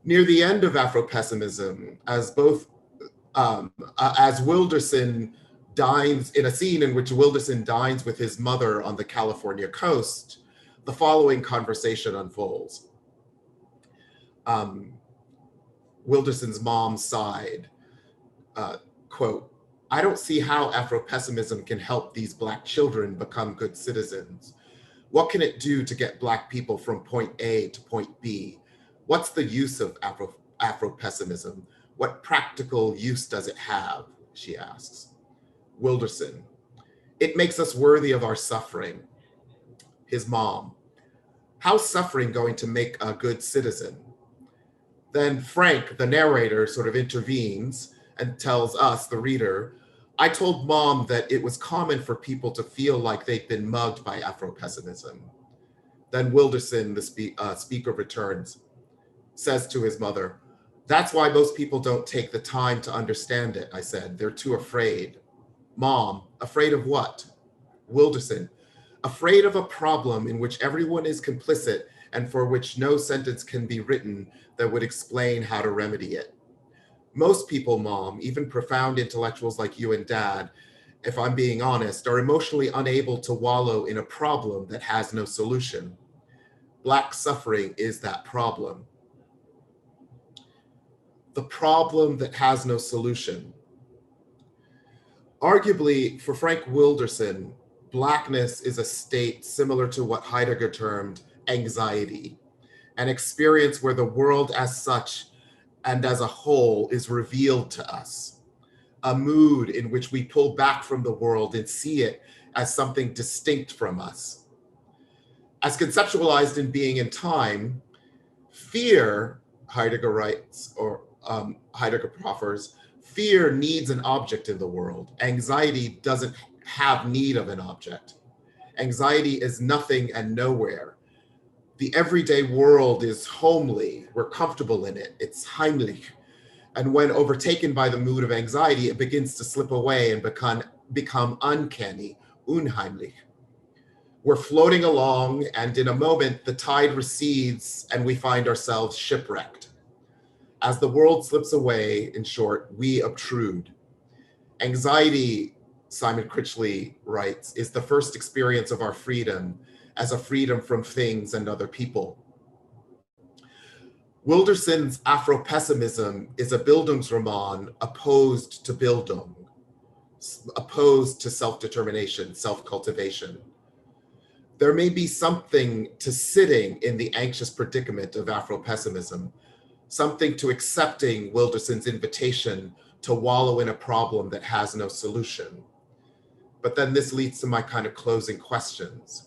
Near the end of Afro-pessimism, as Wilderson dines, in a scene in which Wilderson dines with his mother on the California coast, the following conversation unfolds. Wilderson's mom sighed, quote, "I don't see how Afro-pessimism can help these Black children become good citizens. What can it do to get Black people from point A to point B? What's the use of Afro-pessimism? What practical use does it have?" she asks. Wilderson, "It makes us worthy of our suffering." His mom, "How's suffering going to make a good citizen?" Then Frank, the narrator, sort of intervenes and tells us, the reader, "I told Mom that it was common for people to feel like they'd been mugged by Afro-pessimism." Then Wilderson, the speaker returns, says to his mother, "That's why most people don't take the time to understand it," I said. "They're too afraid." Mom, "Afraid of what?" Wilderson, "Afraid of a problem in which everyone is complicit and for which no sentence can be written that would explain how to remedy it. Most people, Mom, even profound intellectuals like you and Dad, if I'm being honest, are emotionally unable to wallow in a problem that has no solution. Black suffering is that problem. The problem that has no solution." Arguably, for Frank Wilderson, Blackness is a state similar to what Heidegger termed anxiety, an experience where the world as such and as a whole is revealed to us, a mood in which we pull back from the world and see it as something distinct from us. As conceptualized in Being and Time, fear, Heidegger writes, or Heidegger proffers, fear needs an object in the world. Anxiety doesn't have need of an object. Anxiety is nothing and nowhere. The everyday world is homely. We're comfortable in it. It's heimlich. And when overtaken by the mood of anxiety, it begins to slip away and become uncanny, unheimlich. We're floating along, and in a moment, the tide recedes and we find ourselves shipwrecked. As the world slips away, in short, we obtrude. Anxiety, Simon Critchley writes, is the first experience of our freedom as a freedom from things and other people. Wilderson's Afro-pessimism is a Bildungsroman opposed to Bildung, opposed to self-determination, self-cultivation. There may be something to sitting in the anxious predicament of Afro-pessimism, something to accepting Wilderson's invitation to wallow in a problem that has no solution. But then this leads to my kind of closing questions.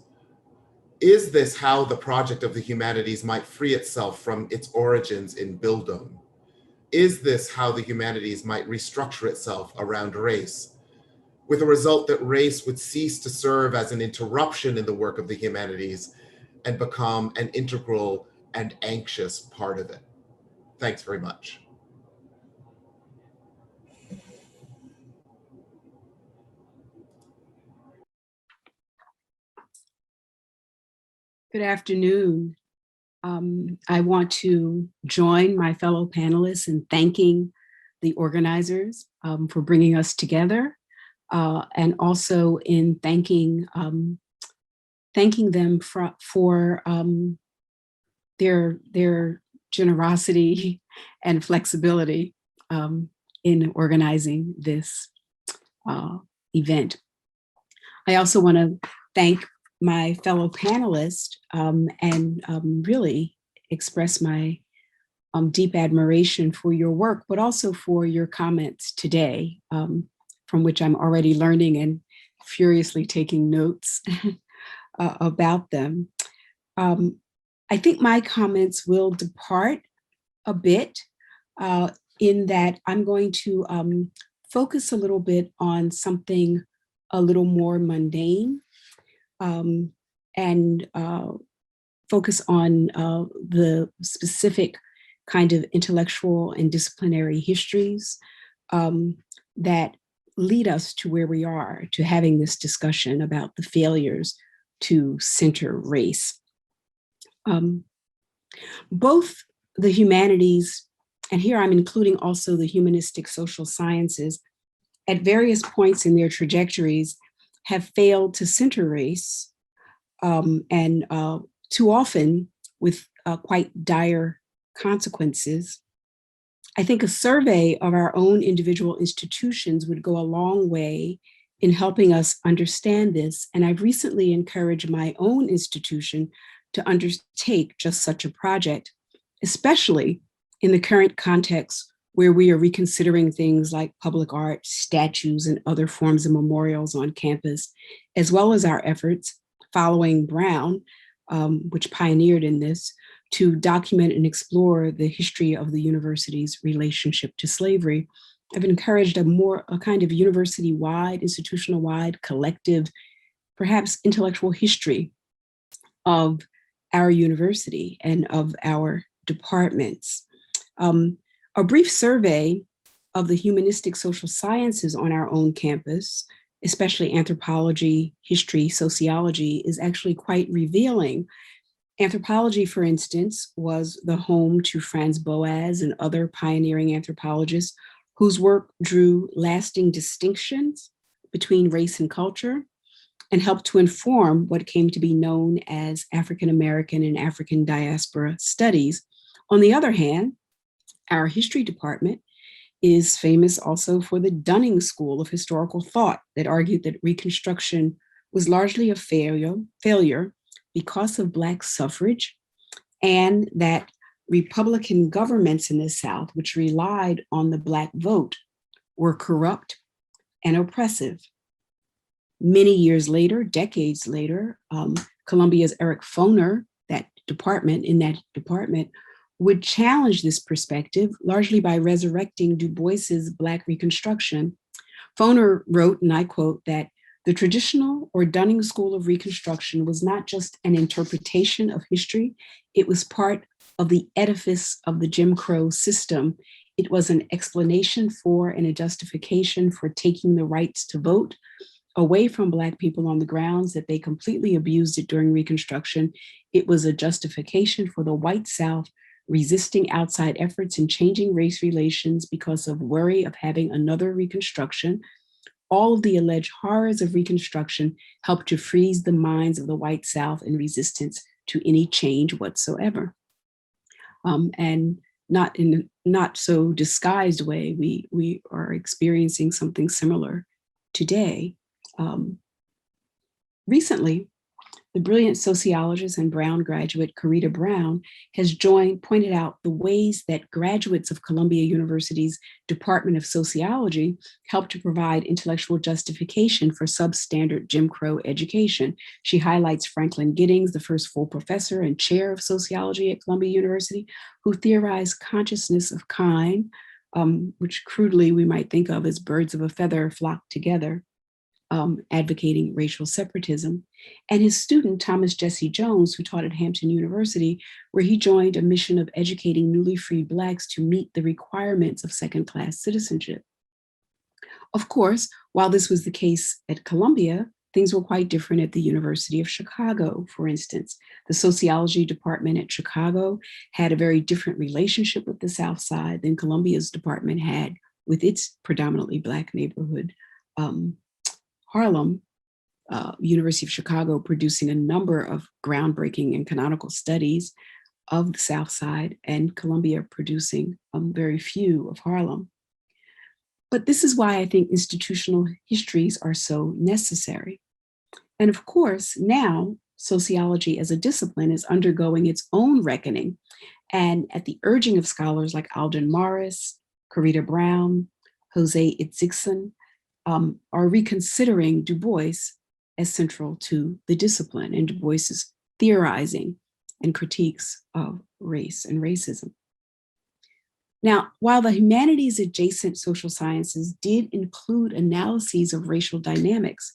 Is this how the project of the humanities might free itself from its origins in Bildung? Is this how the humanities might restructure itself around race, with a result that race would cease to serve as an interruption in the work of the humanities and become an integral and anxious part of it? Thanks very much. Good afternoon. I want to join my fellow panelists in thanking the organizers for bringing us together, and also in thanking them for their generosity and flexibility in organizing this event. I also want to thank my fellow panelists and really express my deep admiration for your work, but also for your comments today, from which I'm already learning and furiously taking notes about them. I think my comments will depart a bit in that I'm going to focus a little bit on something a little more mundane, and focus on the specific kind of intellectual and disciplinary histories that lead us to where we are, to having this discussion about the failures to center race. Both the humanities, and here I'm including also the humanistic social sciences, at various points in their trajectories have failed to center race, and too often with quite dire consequences. I think a survey of our own individual institutions would go a long way in helping us understand this. And I've recently encouraged my own institution to undertake just such a project, especially in the current context where we are reconsidering things like public art, statues, and other forms of memorials on campus, as well as our efforts following Brown, which pioneered in this, to document and explore the history of the university's relationship to slavery. I've encouraged a kind of university-wide, institutional-wide, collective, perhaps intellectual history of our university and of our departments. A brief survey of the humanistic social sciences on our own campus, especially anthropology, history, sociology, is actually quite revealing. Anthropology, for instance, was the home to Franz Boas and other pioneering anthropologists whose work drew lasting distinctions between race and culture and helped to inform what came to be known as African American and African diaspora studies. On the other hand, our history department is famous also for the Dunning School of Historical Thought that argued that Reconstruction was largely a failure because of Black suffrage, and that Republican governments in the South, which relied on the Black vote, were corrupt and oppressive. Many years later, decades later, Columbia's Eric Foner, that department, would challenge this perspective largely by resurrecting Du Bois's Black Reconstruction. Foner wrote, and I quote, that the traditional or Dunning School of Reconstruction was not just an interpretation of history, it was part of the edifice of the Jim Crow system. It was an explanation for and a justification for taking the rights to vote away from Black people on the grounds that they completely abused it during Reconstruction. It was a justification for the white South resisting outside efforts in changing race relations because of worry of having another Reconstruction. All of the alleged horrors of Reconstruction helped to freeze the minds of the white South in resistance to any change whatsoever. And not in a not so disguised way, we are experiencing something similar today. Recently, the brilliant sociologist and Brown graduate Corita Brown has pointed out the ways that graduates of Columbia University's Department of Sociology helped to provide intellectual justification for substandard Jim Crow education. She highlights Franklin Giddings, the first full professor and chair of sociology at Columbia University, who theorized consciousness of kind, which crudely we might think of as birds of a feather flock together. Advocating racial separatism, and his student, Thomas Jesse Jones, who taught at Hampton University, where he joined a mission of educating newly freed Blacks to meet the requirements of second-class citizenship. Of course, while this was the case at Columbia, things were quite different at the University of Chicago, for instance. The sociology department at Chicago had a very different relationship with the South Side than Columbia's department had with its predominantly Black neighborhood. Harlem, University of Chicago, producing a number of groundbreaking and canonical studies of the South Side, and Columbia producing very few of Harlem. But this is why I think institutional histories are so necessary. And of course, now sociology as a discipline is undergoing its own reckoning. And at the urging of scholars like Alden Morris, Corita Brown, Jose Itzigson, are reconsidering Du Bois as central to the discipline and Du Bois's theorizing and critiques of race and racism. Now, while the humanities adjacent social sciences did include analyses of racial dynamics,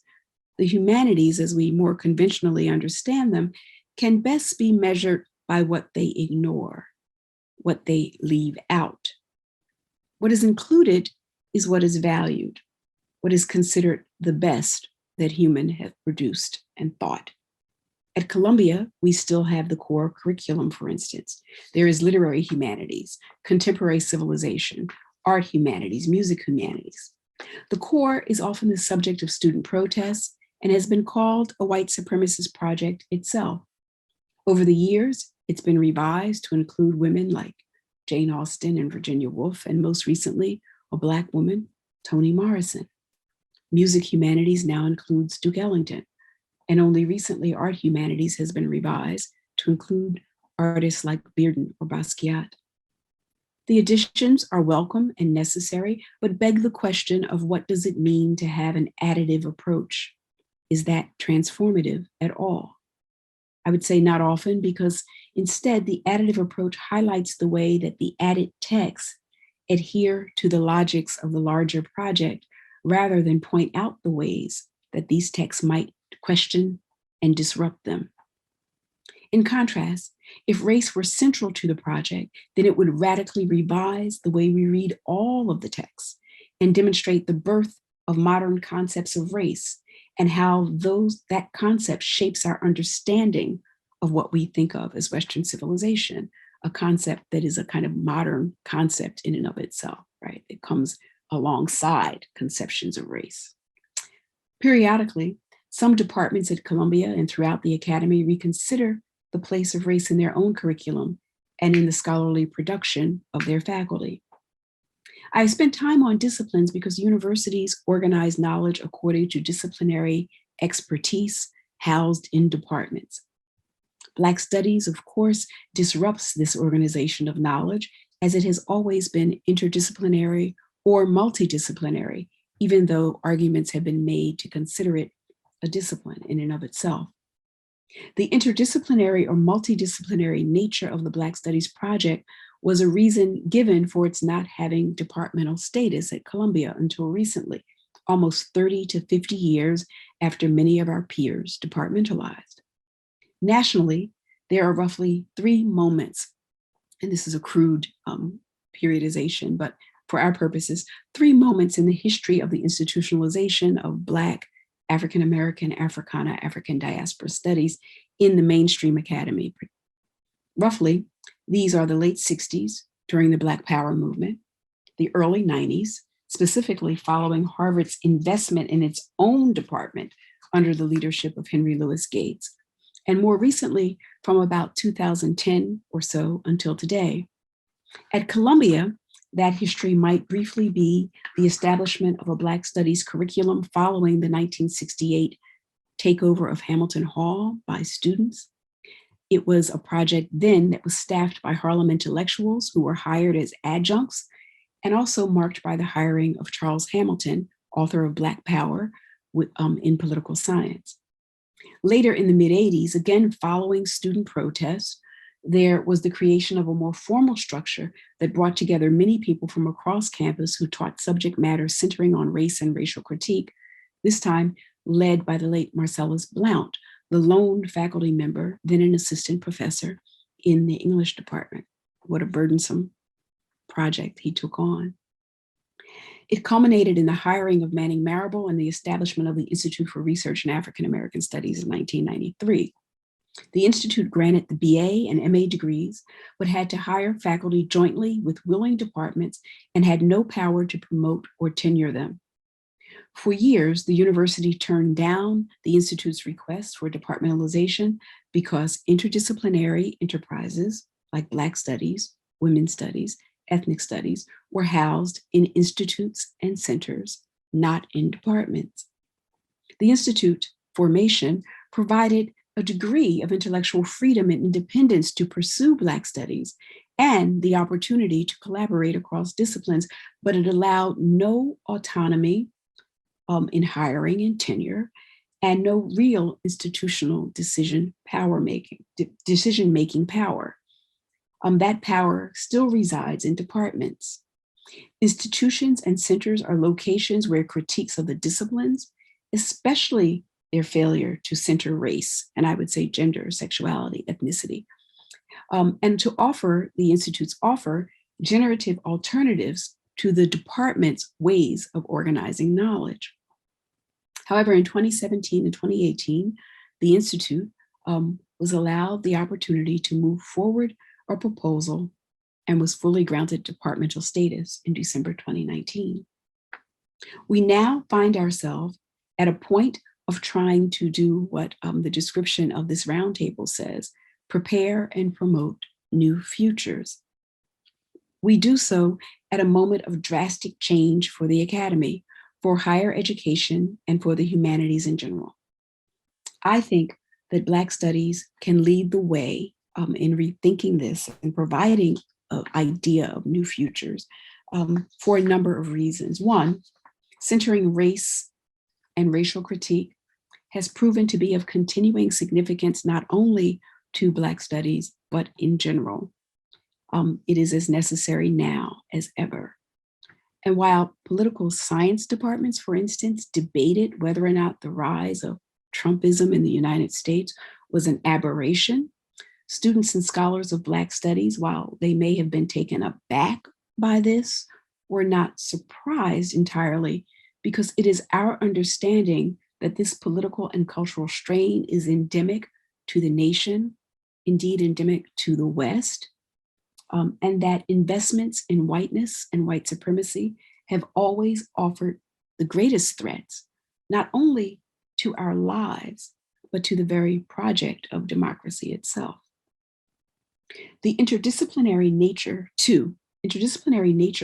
the humanities, as we more conventionally understand them, can best be measured by what they ignore. what they leave out. What is included is what is valued, what is considered the best that human have produced and thought. At Columbia, we still have the core curriculum, for instance. There is literary humanities, contemporary civilization, art humanities, music humanities. The core is often the subject of student protests and has been called a white supremacist project itself. Over the years, it's been revised to include women like Jane Austen and Virginia Woolf, and most recently, a Black woman, Toni Morrison. Music humanities now includes Duke Ellington, and only recently art humanities has been revised to include artists like Bearden or Basquiat. The additions are welcome and necessary, but beg the question of what does it mean to have an additive approach? Is that transformative at all? I would say not often, because instead the additive approach highlights the way that the added texts adhere to the logics of the larger project, rather than point out the ways that these texts might question and disrupt them. In contrast, if race were central to the project, then it would radically revise the way we read all of the texts and demonstrate the birth of modern concepts of race and how that concept shapes our understanding of what we think of as Western civilization, a concept that is a kind of modern concept in and of itself, right? It comes alongside conceptions of race. Periodically, some departments at Columbia and throughout the academy reconsider the place of race in their own curriculum and in the scholarly production of their faculty. I spent time on disciplines because universities organize knowledge according to disciplinary expertise housed in departments. Black studies, of course, disrupts this organization of knowledge, as it has always been interdisciplinary or multidisciplinary, even though arguments have been made to consider it a discipline in and of itself. The interdisciplinary or multidisciplinary nature of the Black Studies project was a reason given for its not having departmental status at Columbia until recently, almost 30 to 50 years after many of our peers departmentalized. Nationally, there are roughly 3 moments, and this is a crude periodization, but for our purposes, 3 moments in the history of the institutionalization of Black, African American, Africana, African diaspora studies in the mainstream academy. Roughly, these are the late 60s during the Black Power movement, the early 90s, specifically following Harvard's investment in its own department under the leadership of Henry Louis Gates, and more recently from about 2010 or so until today. At Columbia, that history might briefly be the establishment of a Black Studies curriculum following the 1968 takeover of Hamilton Hall by students. It was a project then that was staffed by Harlem intellectuals who were hired as adjuncts, and also marked by the hiring of Charles Hamilton, author of Black Power, in political science. Later in the mid-'80s, again following student protests, there was the creation of a more formal structure that brought together many people from across campus who taught subject matter centering on race and racial critique, this time led by the late Marcellus Blount, the lone faculty member, then an assistant professor in the English department. What a burdensome project he took on. It culminated in the hiring of Manning Marable and the establishment of the Institute for Research in African American Studies in 1993. The Institute granted the BA and MA degrees, but had to hire faculty jointly with willing departments and had no power to promote or tenure them. For years, the university turned down the Institute's request for departmentalization because interdisciplinary enterprises like Black Studies, Women's Studies, Ethnic Studies were housed in institutes and centers, not in departments. The Institute formation provided a degree of intellectual freedom and independence to pursue Black studies and the opportunity to collaborate across disciplines, but it allowed no autonomy in hiring and tenure, and no real institutional decision-making power. That power still resides in departments. Institutions and centers are locations where critiques of the disciplines, especially their failure to center race, and I would say gender, sexuality, ethnicity, and to offer, the institutes offer generative alternatives to the department's ways of organizing knowledge. However, in 2017 and 2018, the Institute was allowed the opportunity to move forward a proposal and was fully granted departmental status in December 2019. We now find ourselves at a point of trying to do what the description of this roundtable says, prepare and promote new futures. We do so at a moment of drastic change for the academy, for higher education, and for the humanities in general. I think that Black studies can lead the way in rethinking this and providing an idea of new futures for a number of reasons. One, centering race and racial critique has proven to be of continuing significance not only to Black studies, but in general. It is as necessary now as ever. And while political science departments, for instance, debated whether or not the rise of Trumpism in the United States was an aberration, students and scholars of Black studies, while they may have been taken aback by this, were not surprised entirely, because it is our understanding that this political and cultural strain is endemic to the nation, indeed endemic to the West, and that investments in whiteness and white supremacy have always offered the greatest threats, not only to our lives, but to the very project of democracy itself. The interdisciplinary nature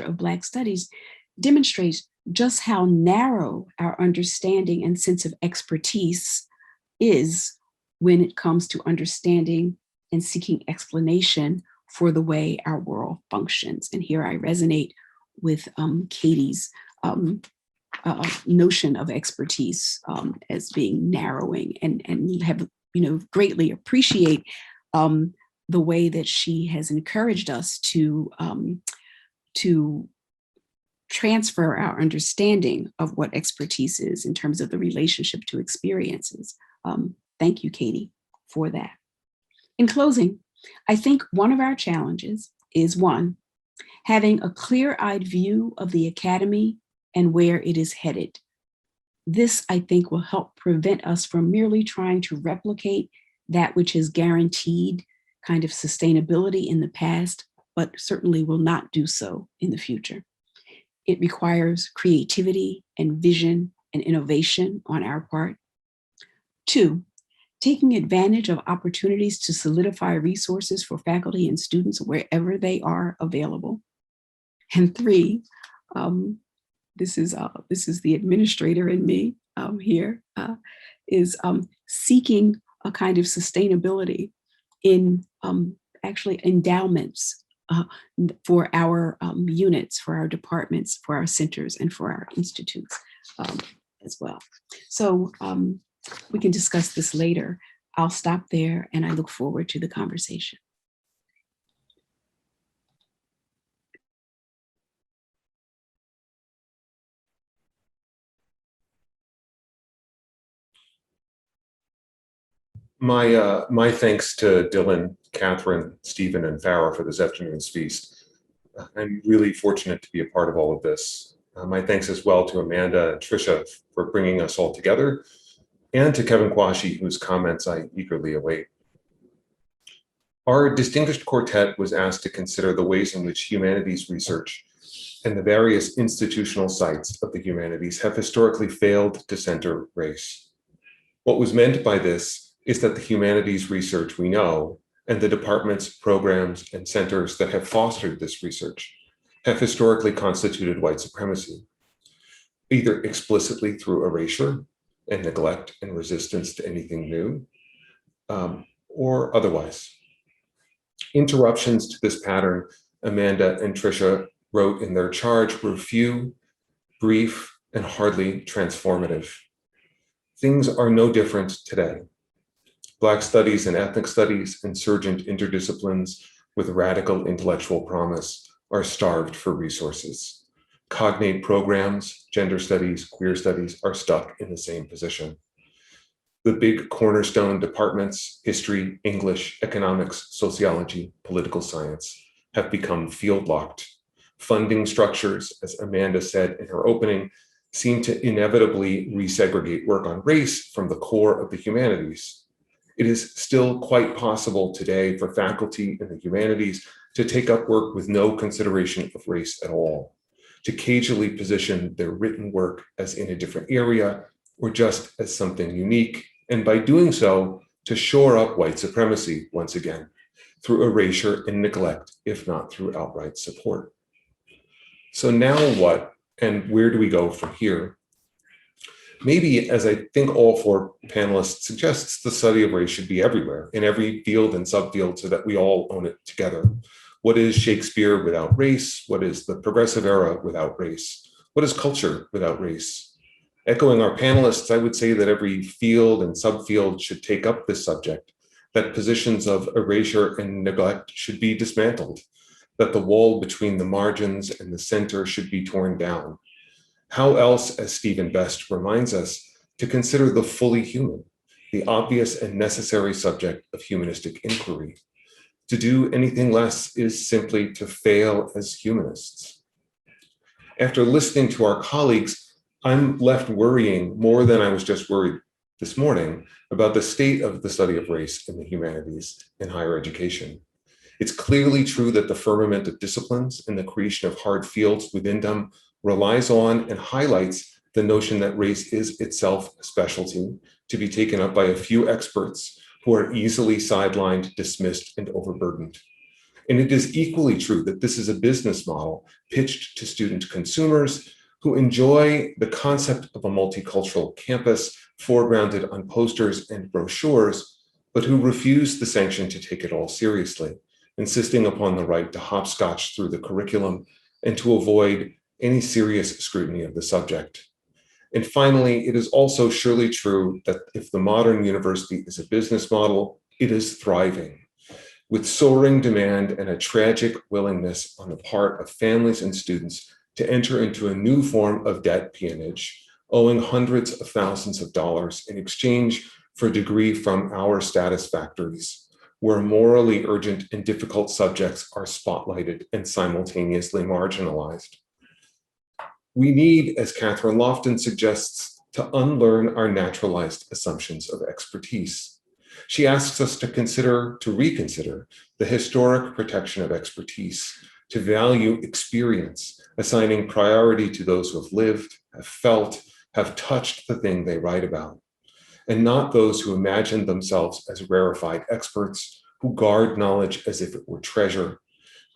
of Black studies demonstrates just how narrow our understanding and sense of expertise is when it comes to understanding and seeking explanation for the way our world functions. And here I resonate with Katie's notion of expertise as being narrowing, and have greatly appreciate the way that she has encouraged us to transfer our understanding of what expertise is in terms of the relationship to experiences. Thank you, Katie, for that. In closing, I think one of our challenges is, one, having a clear-eyed view of the academy and where it is headed. This, I think, will help prevent us from merely trying to replicate that which has guaranteed kind of sustainability in the past, but certainly will not do so in the future. It requires creativity and vision and innovation on our part. Two, taking advantage of opportunities to solidify resources for faculty and students wherever they are available. And three, this is the administrator in me here, is seeking a kind of sustainability in actually endowments for our units, for our departments, for our centers, and for our institutes as well. So we can discuss this later. I'll stop there, and I look forward to the conversation. My thanks to Dylan, Kathryn, Stephen, and Farah for this afternoon's feast. I'm really fortunate to be a part of all of this. My thanks as well to Amanda and Tricia for bringing us all together, and to Kevin Kwashi, whose comments I eagerly await. Our distinguished quartet was asked to consider the ways in which humanities research and the various institutional sites of the humanities have historically failed to center race. What was meant by this is that the humanities research we know, and the departments, programs, and centers that have fostered this research, have historically constituted white supremacy, either explicitly through erasure and neglect and resistance to anything new, or otherwise. Interruptions to this pattern, Amanda and Tricia wrote in their charge, were few, brief, and hardly transformative. Things are no different today. Black studies and ethnic studies, insurgent interdisciplines with radical intellectual promise, are starved for resources. Cognate programs, gender studies, queer studies, are stuck in the same position. The big cornerstone departments, history, English, economics, sociology, political science, have become field-locked. Funding structures, as Amanda said in her opening, seem to inevitably resegregate work on race from the core of the humanities. It is still quite possible today for faculty in the humanities to take up work with no consideration of race at all, to cagely position their written work as in a different area or just as something unique, and by doing so, to shore up white supremacy once again, through erasure and neglect, if not through outright support. So now what, and where do we go from here? Maybe, as I think all four panelists suggests, the study of race should be everywhere, in every field and subfield, so that we all own it together. What is Shakespeare without race? What is the progressive era without race? What is culture without race? Echoing our panelists, I would say that every field and subfield should take up this subject, that positions of erasure and neglect should be dismantled, that the wall between the margins and the center should be torn down. How else, as Stephen Best reminds us, to consider the fully human, the obvious and necessary subject of humanistic inquiry? To do anything less is simply to fail as humanists. After listening to our colleagues, I'm left worrying more than I was just worried this morning about the state of the study of race in the humanities in higher education. It's clearly true that the firmament of disciplines and the creation of hard fields within them relies on and highlights the notion that race is itself a specialty to be taken up by a few experts who are easily sidelined, dismissed, and overburdened. And it is equally true that this is a business model pitched to student consumers who enjoy the concept of a multicultural campus foregrounded on posters and brochures, but who refuse the sanction to take it all seriously, insisting upon the right to hopscotch through the curriculum and to avoid any serious scrutiny of the subject. And finally, it is also surely true that if the modern university is a business model, it is thriving, with soaring demand and a tragic willingness on the part of families and students to enter into a new form of debt peonage, owing hundreds of thousands of dollars in exchange for a degree from our status factories, where morally urgent and difficult subjects are spotlighted and simultaneously marginalized. We need, as Kathryn Lofton suggests, to unlearn our naturalized assumptions of expertise. She asks us to reconsider the historic protection of expertise, to value experience, assigning priority to those who have lived, have felt, have touched the thing they write about, and not those who imagine themselves as rarefied experts, who guard knowledge as if it were treasure,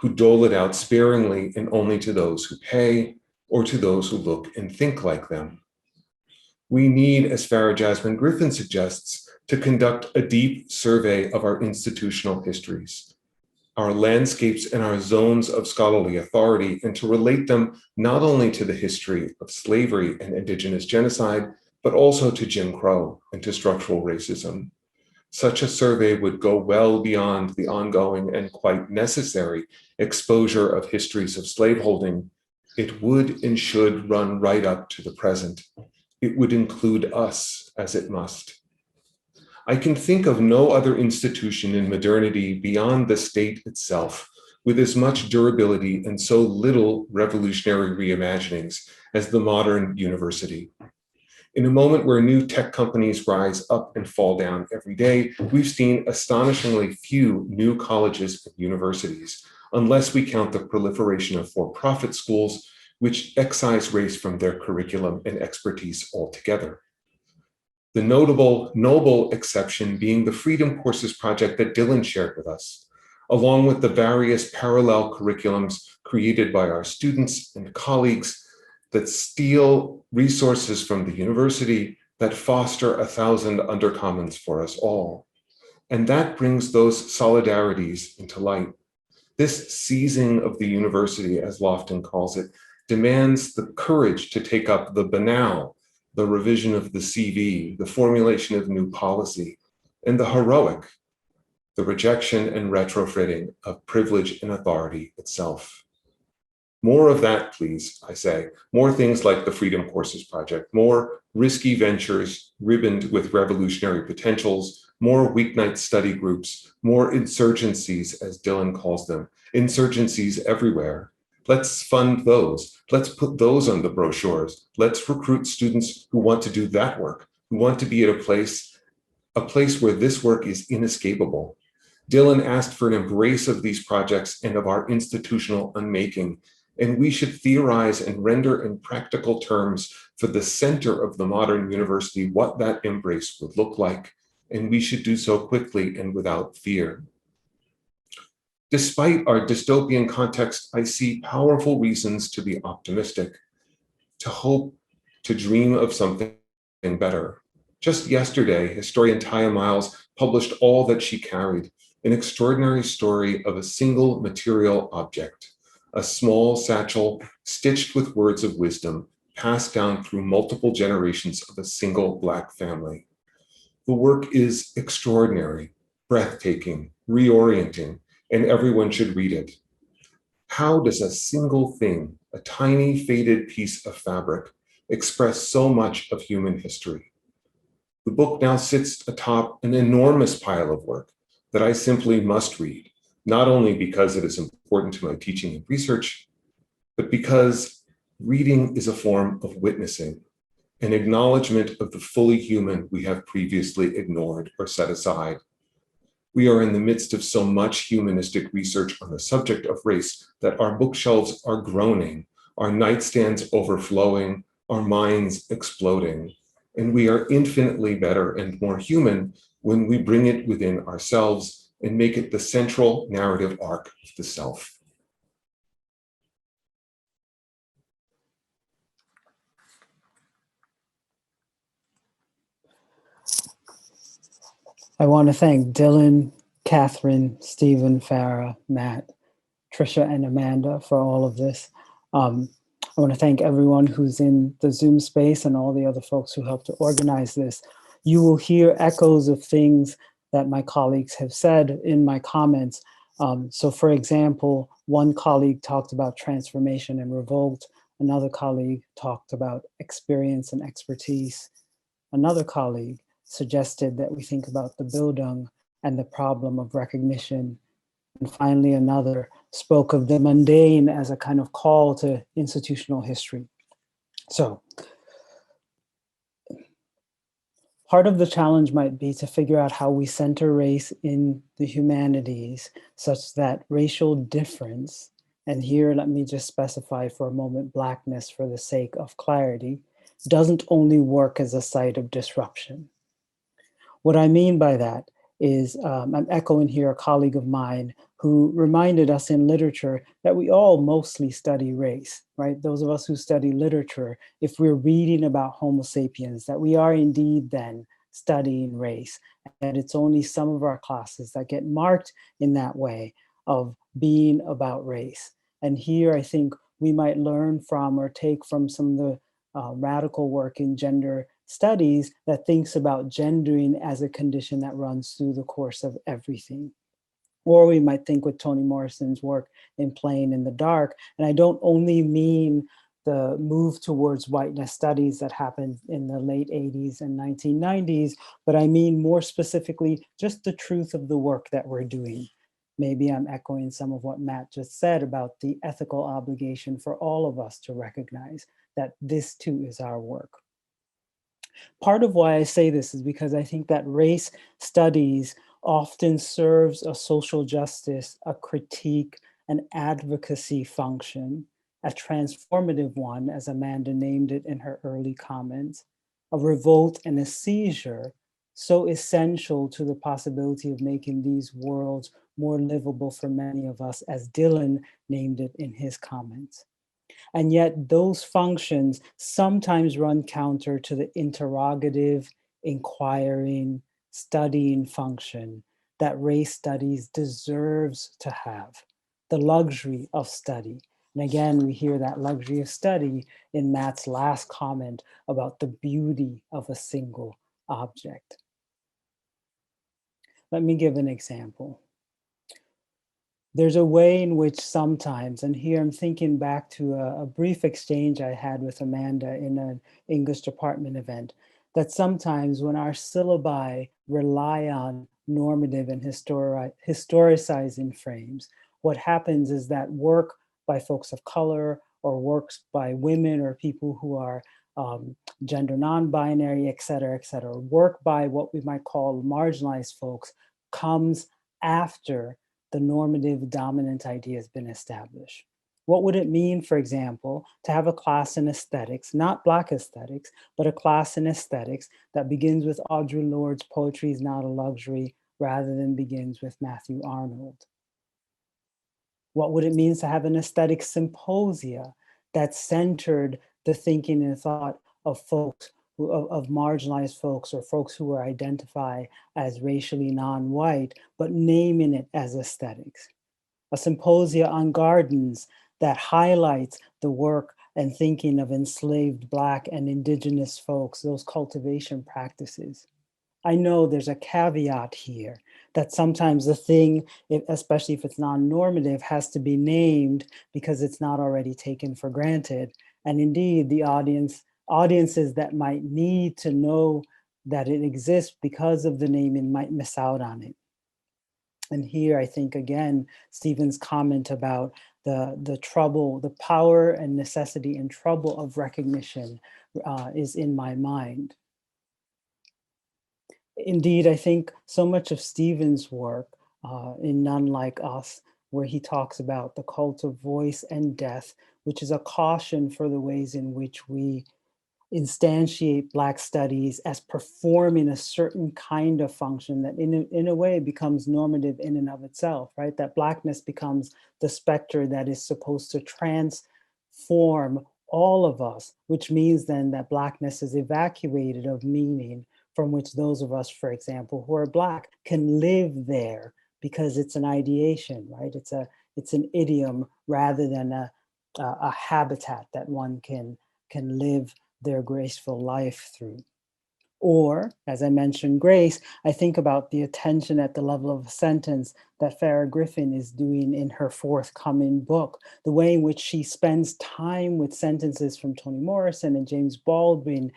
who dole it out sparingly and only to those who pay, or to those who look and think like them. We need, as Farah Jasmine Griffin suggests, to conduct a deep survey of our institutional histories, our landscapes and our zones of scholarly authority, and to relate them not only to the history of slavery and indigenous genocide, but also to Jim Crow and to structural racism. Such a survey would go well beyond the ongoing and quite necessary exposure of histories of slaveholding. It would and should run right up to the present. It would include us, as it must. I can think of no other institution in modernity beyond the state itself with as much durability and so little revolutionary reimaginings as the modern university. In a moment where new tech companies rise up and fall down every day, we've seen astonishingly few new colleges and universities, unless we count the proliferation of for-profit schools, which excise race from their curriculum and expertise altogether. The noble exception being the Freedom Courses project that Dylan shared with us, along with the various parallel curriculums created by our students and colleagues that steal resources from the university, that foster 1,000 undercommons for us all. And that brings those solidarities into light. This seizing of the university, as Lofton calls it, demands the courage to take up the banal, the revision of the CV, the formulation of new policy, and the heroic, the rejection and retrofitting of privilege and authority itself. More of that, please, I say. More things like the Freedom Courses Project, more risky ventures ribboned with revolutionary potentials, more weeknight study groups, more insurgencies, as Dylan calls them, insurgencies everywhere. Let's fund those. Let's put those on the brochures. Let's recruit students who want to do that work, who want to be at a place where this work is inescapable. Dylan asked for an embrace of these projects and of our institutional unmaking, and we should theorize and render in practical terms for the center of the modern university what that embrace would look like, and we should do so quickly and without fear. Despite our dystopian context, I see powerful reasons to be optimistic, to hope, to dream of something better. Just yesterday, historian Taya Miles published All That She Carried, an extraordinary story of a single material object, a small satchel stitched with words of wisdom, passed down through multiple generations of a single Black family. The work is extraordinary, breathtaking, reorienting, and everyone should read it. How does a single thing, a tiny faded piece of fabric, express so much of human history? The book now sits atop an enormous pile of work that I simply must read, not only because it is important to my teaching and research, but because reading is a form of witnessing, an acknowledgement of the fully human we have previously ignored or set aside. We are in the midst of so much humanistic research on the subject of race that our bookshelves are groaning, our nightstands overflowing, our minds exploding, and we are infinitely better and more human when we bring it within ourselves and make it the central narrative arc of the self. I want to thank Dylan, Kathryn, Stephen, Farah, Matt, Tricia, and Amanda for all of this. I want to thank everyone who's in the Zoom space and all the other folks who helped to organize this. You will hear echoes of things that my colleagues have said in my comments. So for example, one colleague talked about transformation and revolt. Another colleague talked about experience and expertise. Another colleague suggested that we think about the Bildung and the problem of recognition. And finally, another spoke of the mundane as a kind of call to institutional history. So part of the challenge might be to figure out how we center race in the humanities such that racial difference, and here let me just specify for a moment Blackness for the sake of clarity, doesn't only work as a site of disruption. What I mean by that is, I'm echoing here a colleague of mine who reminded us in literature that we all mostly study race, right? Those of us who study literature, if we're reading about Homo sapiens, that we are indeed then studying race, and it's only some of our classes that get marked in that way of being about race. And here I think we might learn from or take from some of the radical work in gender studies that thinks about gendering as a condition that runs through the course of everything. Or we might think with Toni Morrison's work in Playing in the Dark. And I don't only mean the move towards whiteness studies that happened in the late 80s and 1990s, but I mean more specifically, just the truth of the work that we're doing. Maybe I'm echoing some of what Matt just said about the ethical obligation for all of us to recognize that this too is our work. Part of why I say this is because I think that race studies often serves a social justice, a critique, an advocacy function, a transformative one, as Amanda named it in her early comments, a revolt and a seizure so essential to the possibility of making these worlds more livable for many of us, as Dylan named it in his comments. And yet those functions sometimes run counter to the interrogative, inquiring, studying function that race studies deserves to have, the luxury of study. And again, we hear that luxury of study in Matt's last comment about the beauty of a single object. Let me give an example. there's a way in which sometimes, and here I'm thinking back to a brief exchange I had with Amanda in an English department event, that sometimes when our syllabi rely on normative and historicizing frames, what happens is that work by folks of color or works by women or people who are gender non-binary, et cetera, work by what we might call marginalized folks comes after the normative dominant idea has been established. What would it mean, for example, to have a class in aesthetics, not Black aesthetics, but a class in aesthetics that begins with Audre Lorde's Poetry is Not a Luxury rather than begins with Matthew Arnold? What would it mean to have an aesthetic symposia that centered the thinking and thought of folks, of marginalized folks or folks who are identified as racially non-white, but naming it as aesthetics? A symposia on gardens that highlights the work and thinking of enslaved Black and Indigenous folks, those cultivation practices. I know there's a caveat here that sometimes the thing, especially if it's non-normative, has to be named because it's not already taken for granted. And indeed, the audiences that might need to know that it exists because of the naming might miss out on it. And here, I think, again, Stephen's comment about the trouble, the power and necessity and trouble of recognition is in my mind. Indeed, I think so much of Stephen's work in None Like Us, where he talks about the cult of voice and death, which is a caution for the ways in which we instantiate Black studies as performing a certain kind of function that in a way becomes normative in and of itself, right? That Blackness becomes the specter that is supposed to transform all of us, which means then that Blackness is evacuated of meaning from which those of us, for example, who are Black can live there because it's an ideation, right? It's an idiom rather than a habitat that one can live their graceful life through. Or, as I mentioned, grace, I think about the attention at the level of a sentence that Farah Griffin is doing in her forthcoming book, the way in which she spends time with sentences from Toni Morrison and James Baldwin,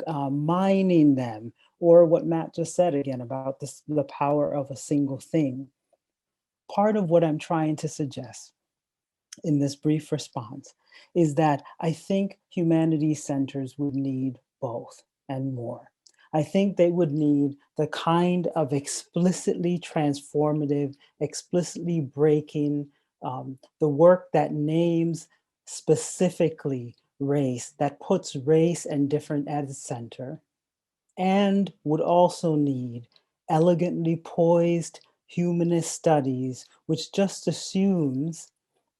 mining them, or what Matt just said again about the power of a single thing. Part of what I'm trying to suggest in this brief response is that I think humanities centers would need both and more. I think they would need the kind of explicitly transformative, explicitly breaking, the work that names specifically race, that puts race and different at its center, and would also need elegantly poised humanist studies, which just assumes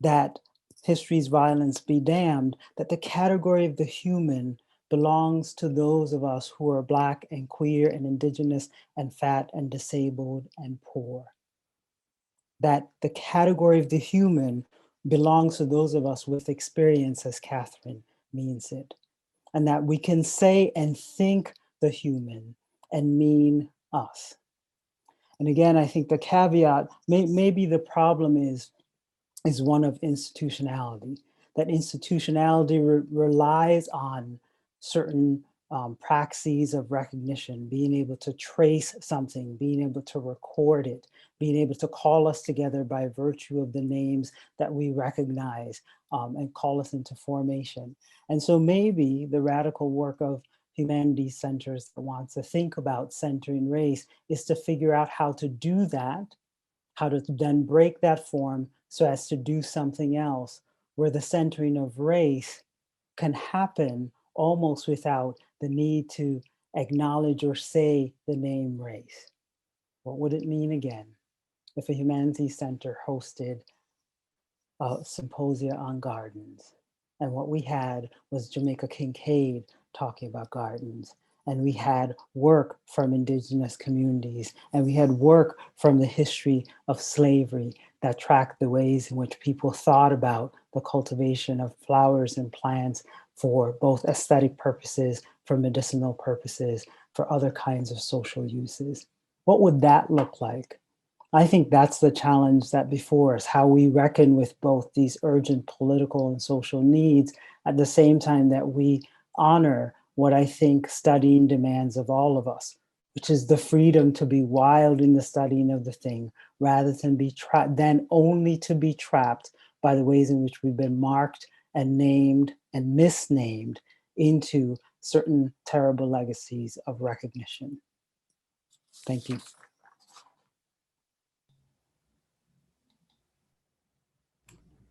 that history's violence be damned, that the category of the human belongs to those of us who are Black and queer and Indigenous and fat and disabled and poor. That the category of the human belongs to those of us with experience, as Kathryn means it. And that we can say and think the human and mean us. And again, I think the caveat, maybe the problem is one of institutionality, that institutionality relies on certain praxes of recognition, being able to trace something, being able to record it, being able to call us together by virtue of the names that we recognize and call us into formation. And so maybe the radical work of humanities centers that wants to think about centering race is to figure out how to do that, how to then break that form so as to do something else where the centering of race can happen almost without the need to acknowledge or say the name race. What would it mean again if a humanities center hosted a symposia on gardens? And what we had was Jamaica Kincaid talking about gardens. And we had work from Indigenous communities, and we had work from the history of slavery that tracked the ways in which people thought about the cultivation of flowers and plants for both aesthetic purposes, for medicinal purposes, for other kinds of social uses. What would that look like? I think that's the challenge that before us, how we reckon with both these urgent political and social needs at the same time that we honor what I think studying demands of all of us, which is the freedom to be wild in the studying of the thing, rather than be trapped, than only to be trapped by the ways in which we've been marked and named and misnamed into certain terrible legacies of recognition. Thank you.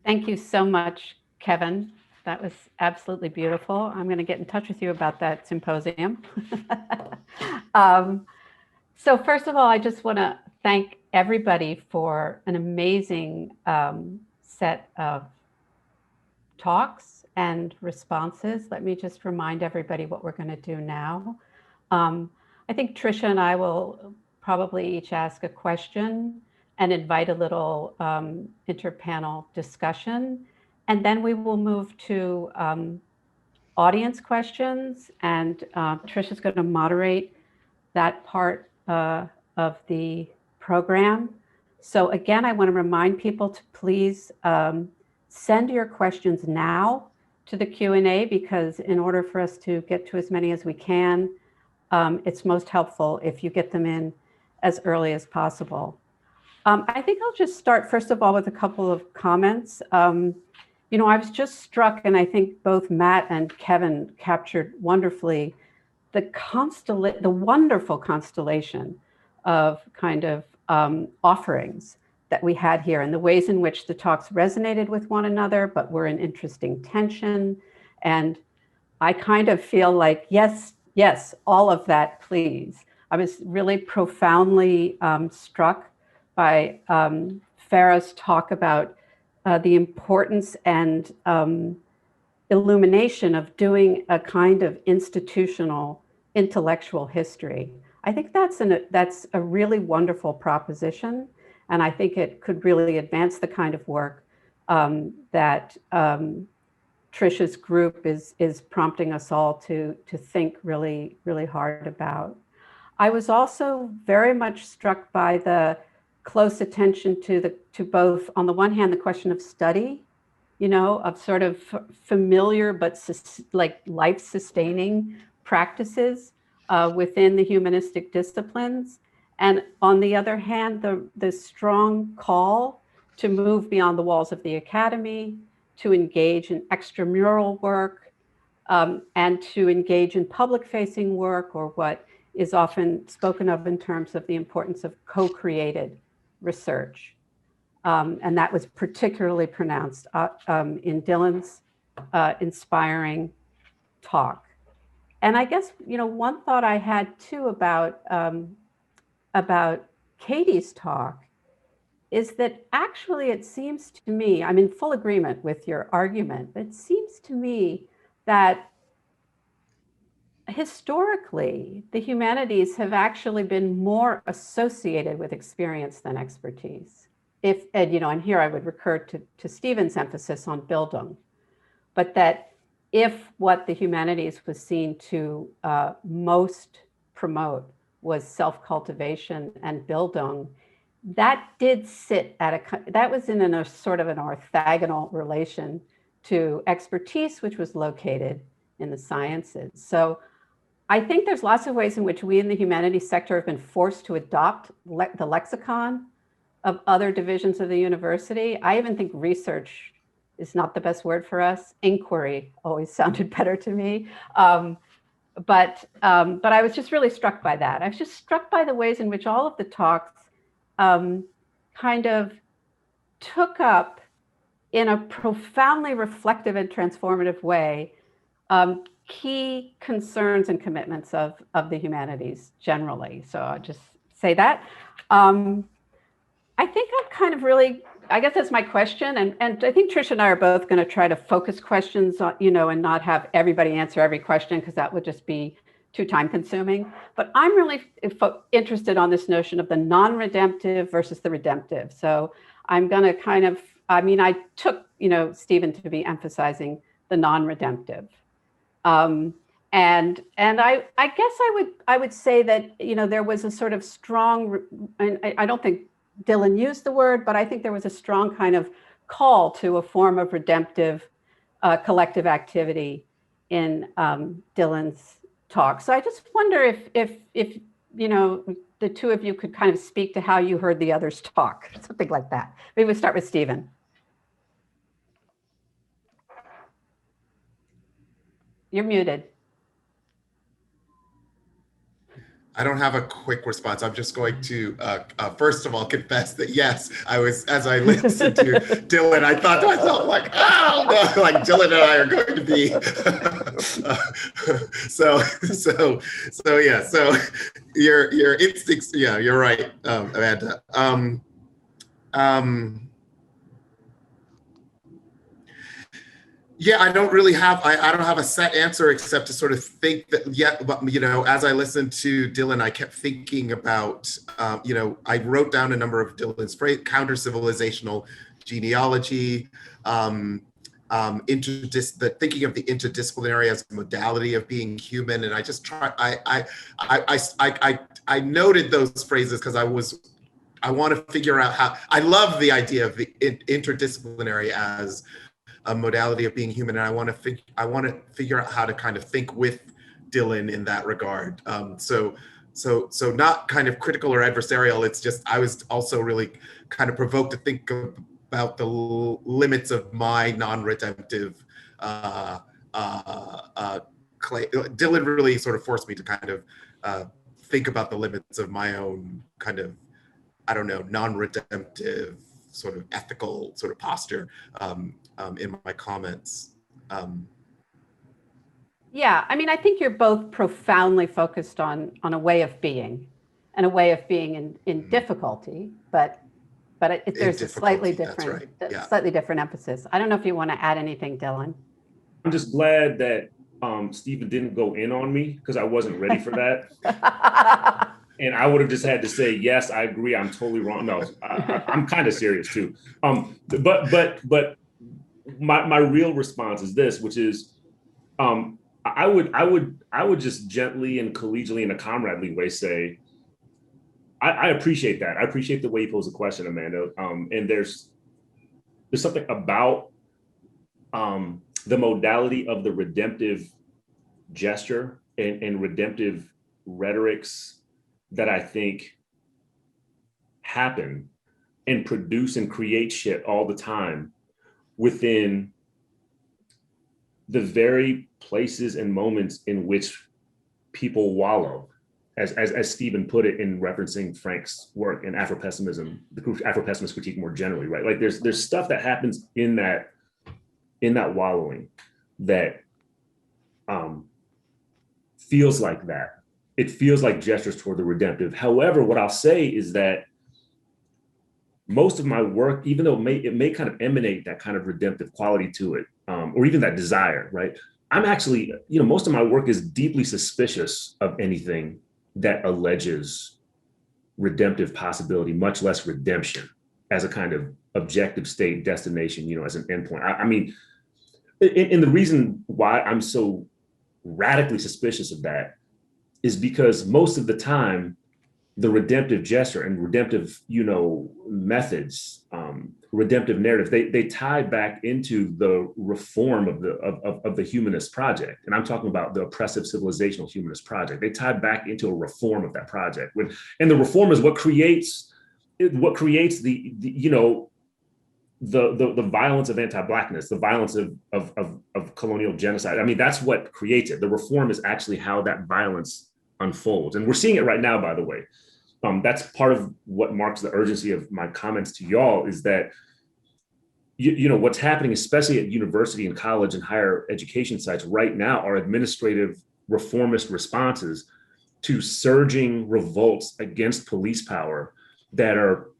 Thank you so much, Kevin. That was absolutely beautiful. I'm going to get in touch with you about that symposium. So first of all, I just want to thank everybody for an amazing set of talks and responses. Let me just remind everybody what we're going to do now. I think Tricia and I will probably each ask a question and invite a little interpanel discussion. And then we will move to audience questions, and Tricia's going to moderate that part of the program. So again, I want to remind people to please send your questions now to the Q&A, because in order for us to get to as many as we can, it's most helpful if you get them in as early as possible. I think I'll just start first of all with a couple of comments. You know, I was just struck, and I think both Matt and Kevin captured wonderfully the wonderful constellation of kind of offerings that we had here, and the ways in which the talks resonated with one another, but were in interesting tension. And I kind of feel like, yes, yes, all of that, please. I was really profoundly struck by Farah's talk about the importance and illumination of doing a kind of institutional intellectual history. I think that's a really wonderful proposition, and I think it could really advance the kind of work that Tricia's group is prompting us all to think really, really hard about. I was also very much struck by the close attention to both, on the one hand, the question of study, you know, of sort of familiar but like life-sustaining practices within the humanistic disciplines. And on the other hand, the strong call to move beyond the walls of the academy, to engage in extramural work, and to engage in public-facing work, or what is often spoken of in terms of the importance of co-created research. And that was particularly pronounced in Dylan's inspiring talk. And I guess, you know, one thought I had too about Katie's talk is that actually it seems to me, I'm in full agreement with your argument, but it seems to me that historically, the humanities have actually been more associated with experience than expertise. And, you know, and here I would recur to Stephen's emphasis on Bildung, but that if what the humanities was seen to most promote was self-cultivation and Bildung, that did sit at that was in a sort of an orthogonal relation to expertise, which was located in the sciences. So I think there's lots of ways in which we in the humanities sector have been forced to adopt the lexicon of other divisions of the university. I even think research is not the best word for us. Inquiry always sounded better to me. But I was just really struck by that. I was just struck by the ways in which all of the talks kind of took up in a profoundly reflective and transformative way key concerns and commitments of the humanities generally. So I'll just say that. I think I'm kind of really, I guess that's my question. And I think Tricia and I are both going to try to focus questions on, you know, and not have everybody answer every question, because that would just be too time consuming. But I'm really interested on this notion of the non-redemptive versus the redemptive. So I'm going to kind of, I mean, I took, you know, Stephen to be emphasizing the non-redemptive. And I guess I would say that, you know, there was a sort of strong, and I don't think Dylan used the word, but I think there was a strong kind of call to a form of redemptive collective activity in Dylan's talk. So I just wonder if you know, the two of you could kind of speak to how you heard the others talk, something like that. Maybe we start with Stephen. You're muted. I don't have a quick response. I'm just going to, first of all, confess that yes, I was, as I listened to Dylan, I thought to myself, like, oh no, like Dylan and I are going to be, so yeah, so your instincts, yeah, you're right, Amanda. Yeah, I don't really have, I don't have a set answer except to sort of think that, yeah, but, you know, as I listened to Dylan, I kept thinking about, you know, I wrote down a number of Dylan's counter-civilizational genealogy, the thinking of the interdisciplinary as a modality of being human. And I just try, I noted those phrases because I want to figure out how, I love the idea of the interdisciplinary as a modality of being human, and I want to figure out how to kind of think with Dylan in that regard. So not kind of critical or adversarial. It's just I was also really kind of provoked to think about the limits of my non-redemptive claim. Dylan really sort of forced me to kind of think about the limits of my own kind of, I don't know, non-redemptive sort of ethical sort of posture in my comments. Yeah, I mean, I think you're both profoundly focused on a way of being, and a way of being in difficulty, but there's a slightly different, yeah. slightly different emphasis. I don't know if you want to add anything, Dylan. I'm just glad that Stephen didn't go in on me because I wasn't ready for that. And I would have just had to say, yes, I agree. I'm totally wrong. No, I'm kind of serious too. But my real response is this, which is, I would just gently and collegially in a comradely way say, I appreciate that. I appreciate the way you pose the question, Amanda. And there's something about the modality of the redemptive gesture and redemptive rhetorics that I think happen and produce and create shit all the time within the very places and moments in which people wallow, as Stephen put it in referencing Frank's work in Afropessimism, the Afropessimist critique more generally, right? Like there's stuff that happens in that wallowing that feels like that. It feels like gestures toward the redemptive. However, what I'll say is that most of my work, even though it may kind of emanate that kind of redemptive quality to it, or even that desire, right? I'm actually, most of my work is deeply suspicious of anything that alleges redemptive possibility, much less redemption as a kind of objective state destination, as an endpoint. I mean, and the reason why I'm so radically suspicious of that is because most of the time, the redemptive gesture and redemptive, methods, redemptive narratives, they tie back into the reform of the humanist project. And I'm talking about the oppressive civilizational humanist project. They tie back into a reform of that project. And the reform is what creates the violence of anti-Blackness, the violence of colonial genocide. I mean, that's what creates it. The reform is actually how that violence unfolds. And we're seeing it right now, by the way. That's part of what marks the urgency of my comments to y'all is that, what's happening, especially at university and college and higher education sites right now, are administrative reformist responses to surging revolts against police power that are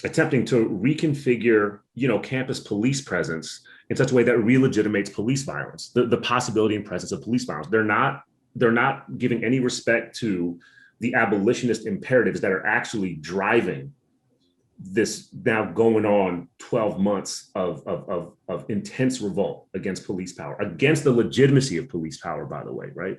attempting to reconfigure, campus police presence in such a way that re-legitimates police violence, the possibility and presence of police violence. They're not giving any respect to the abolitionist imperatives that are actually driving this now going on 12 months of intense revolt against police power, against the legitimacy of police power, by the way, right?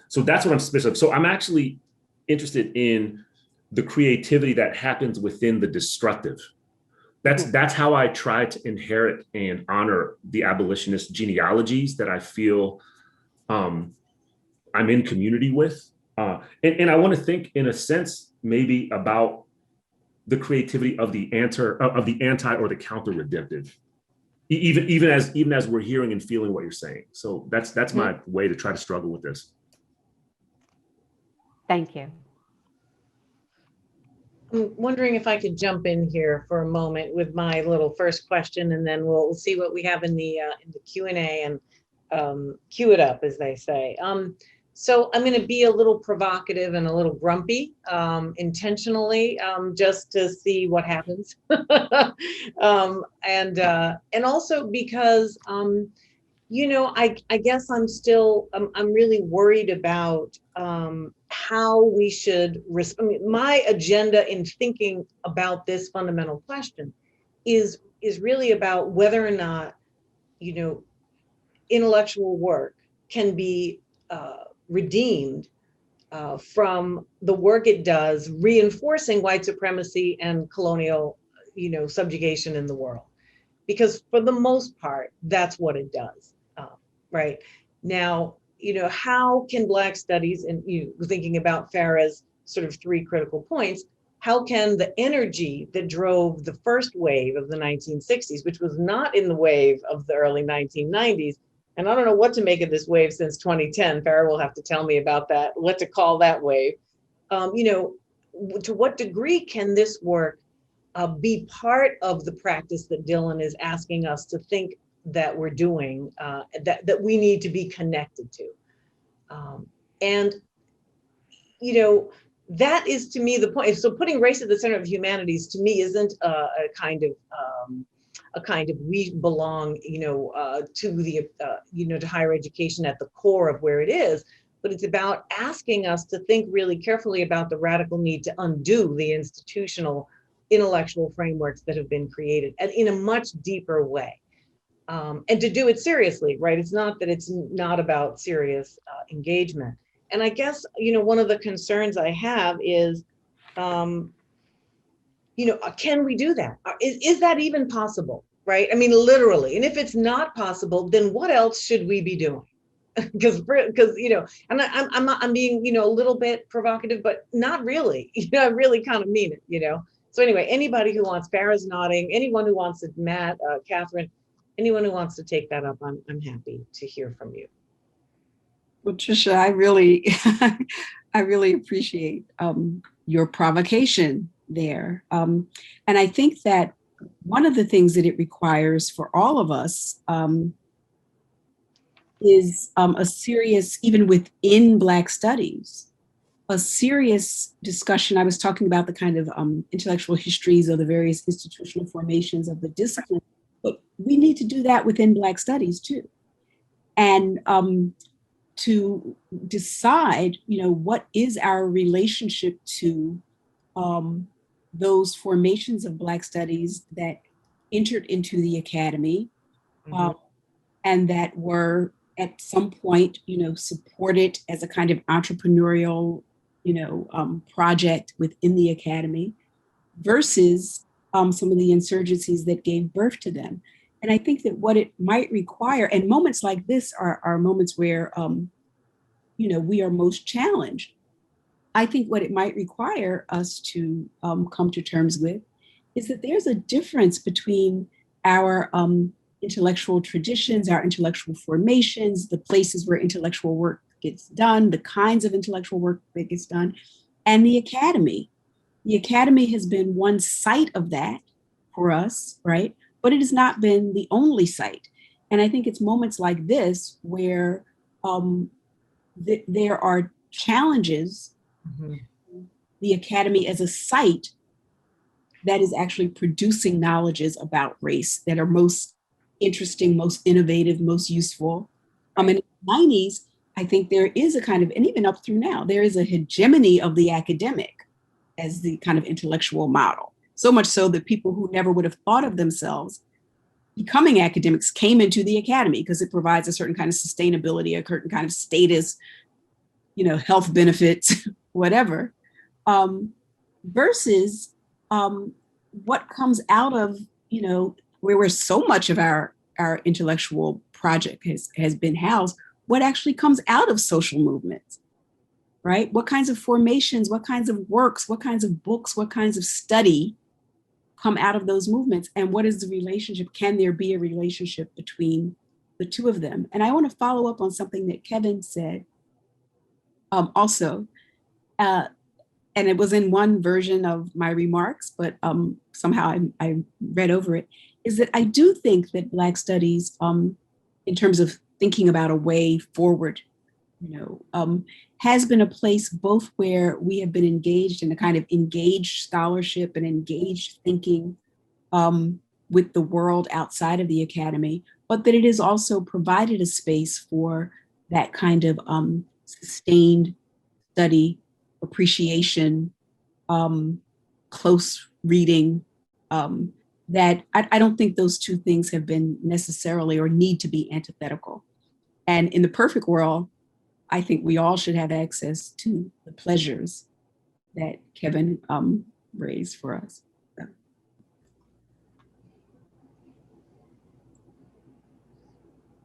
So that's what I'm suspicious of. So I'm actually interested in the creativity that happens within the destructive. That's how I try to inherit and honor the abolitionist genealogies that I feel I'm in community with. And I want to think, in a sense, maybe about the creativity of the anti or the counter redemptive, even as we're hearing and feeling what you're saying. So that's my way to try to struggle with this. Thank you. I'm wondering if I could jump in here for a moment with my little first question, and then we'll see what we have in the Q&A and cue it up, as they say. So I'm going to be a little provocative and a little grumpy intentionally, just to see what happens. And also because, you know, I guess I'm really worried about how we should, I mean, my agenda in thinking about this fundamental question is really about whether or not, you know, intellectual work can be redeemed from the work it does reinforcing white supremacy and colonial, you know, subjugation in the world. Because for the most part, that's what it does, right? Now, you know, how can Black studies, and you thinking about Farah's sort of 3 critical points, how can the energy that drove the first wave of the 1960s, which was not in the wave of the early 1990s, and I don't know what to make of this wave since 2010, Farah will have to tell me about that, what to call that wave. You know, to what degree can this work be part of the practice that Dylan is asking us to think that we're doing, that we need to be connected to? And, you know, that is to me the point. So putting race at the center of humanities to me isn't a kind of we belong, you know, to the, you know, to higher education at the core of where it is, but it's about asking us to think really carefully about the radical need to undo the institutional intellectual frameworks that have been created, and in a much deeper way. And to do it seriously, right? It's not that it's not about serious engagement. And I guess, you know, one of the concerns I have is, you know, can we do that? Is that even possible, right? I mean, literally. And if it's not possible, then what else should we be doing? Because you know, and I'm being, you know, a little bit provocative, but not really. You know, I really kind of mean it, you know. So anyway, anybody who wants, Farah's nodding, anyone who wants it, Matt, Kathryn, anyone who wants to take that up, I'm happy to hear from you. Well, Tricia, I really, I really appreciate your provocation there. And I think that one of the things that it requires for all of us is a serious, even within Black studies, a serious discussion. I was talking about the kind of intellectual histories of the various institutional formations of the discipline, but we need to do that within Black studies too. And to decide, you know, what is our relationship to those formations of Black studies that entered into the academy, and that were at some point, you know, supported as a kind of entrepreneurial, you know, project within the academy, versus some of the insurgencies that gave birth to them. And I think that what it might require, and moments like this are moments where, you know, we are most challenged. I think what it might require us to come to terms with is that there's a difference between our intellectual traditions, our intellectual formations, the places where intellectual work gets done, the kinds of intellectual work that gets done, and the academy. The academy has been one site of that for us, right? But it has not been the only site. And I think it's moments like this where there are challenges, the academy as a site that is actually producing knowledges about race that are most interesting, most innovative, most useful. In the 90s, I think there is a kind of, and even up through now, there is a hegemony of the academic as the kind of intellectual model. So much so that people who never would have thought of themselves becoming academics came into the academy because it provides a certain kind of sustainability, a certain kind of status, you know, health benefits, whatever. versus what comes out of, where so much of our intellectual project has been housed, what actually comes out of social movements, right? What kinds of formations, what kinds of works, what kinds of books, what kinds of study come out of those movements, and what is the relationship? Can there be a relationship between the two of them? And I want to follow up on something that Kevin said also, and it was in one version of my remarks, but somehow I read over it, is that I do think that Black studies, in terms of thinking about a way forward, has been a place both where we have been engaged in a kind of engaged scholarship and engaged thinking with the world outside of the academy, but that it has also provided a space for that kind of sustained study, appreciation, close reading, that I don't think those two things have been necessarily or need to be antithetical. And in the perfect world, I think we all should have access to the pleasures that Kevin raised for us.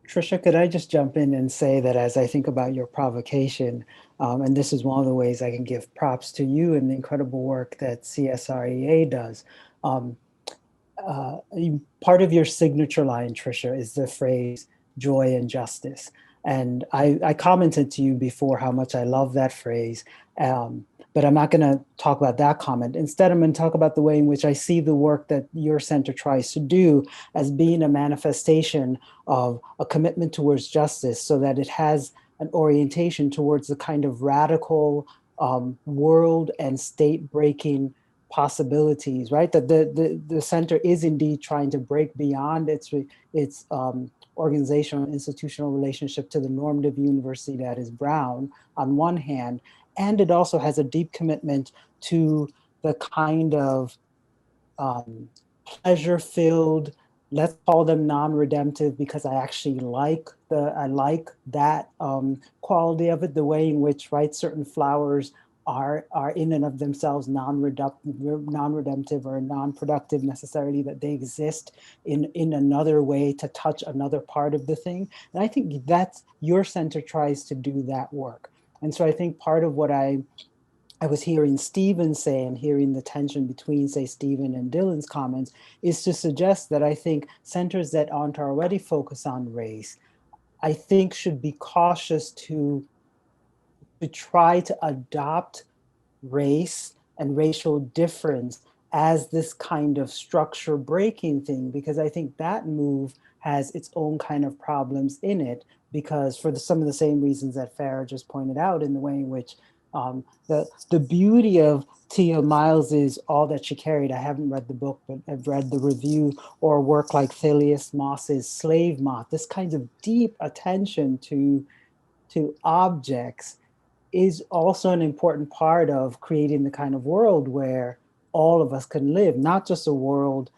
Tricia, could I just jump in and say that as I think about your provocation, and this is one of the ways I can give props to you and the incredible work that CSREA does. Part of your signature line, Tricia, is the phrase joy and justice. And I commented to you before how much I love that phrase, but I'm not going to talk about that comment. Instead, I'm going to talk about the way in which I see the work that your center tries to do as being a manifestation of a commitment towards justice, so that it has an orientation towards the kind of radical world and state breaking possibilities, right? That the center is indeed trying to break beyond its organizational and institutional relationship to the normative university that is Brown on one hand, and it also has a deep commitment to the kind of pleasure-filled, let's call them non-redemptive, because I actually like that quality of it, the way in which, right, certain flowers are in and of themselves non-redemptive or non-productive necessarily, that they exist in another way to touch another part of the thing. And I think that's your center tries to do that work. And so I think part of what I was hearing Stephen say and hearing the tension between, say, Stephen and Dylan's comments is to suggest that I think centers that aren't already focused on race, I think should be cautious to try to adopt race and racial difference as this kind of structure breaking thing, because I think that move has its own kind of problems in it, because for some of the same reasons that Farah just pointed out, in the way in which the beauty of Tia Miles's All That She Carried, I haven't read the book, but I've read the review, or work like Thalias Moss's Slave Moth, this kind of deep attention to objects is also an important part of creating the kind of world where all of us can live, not just a world,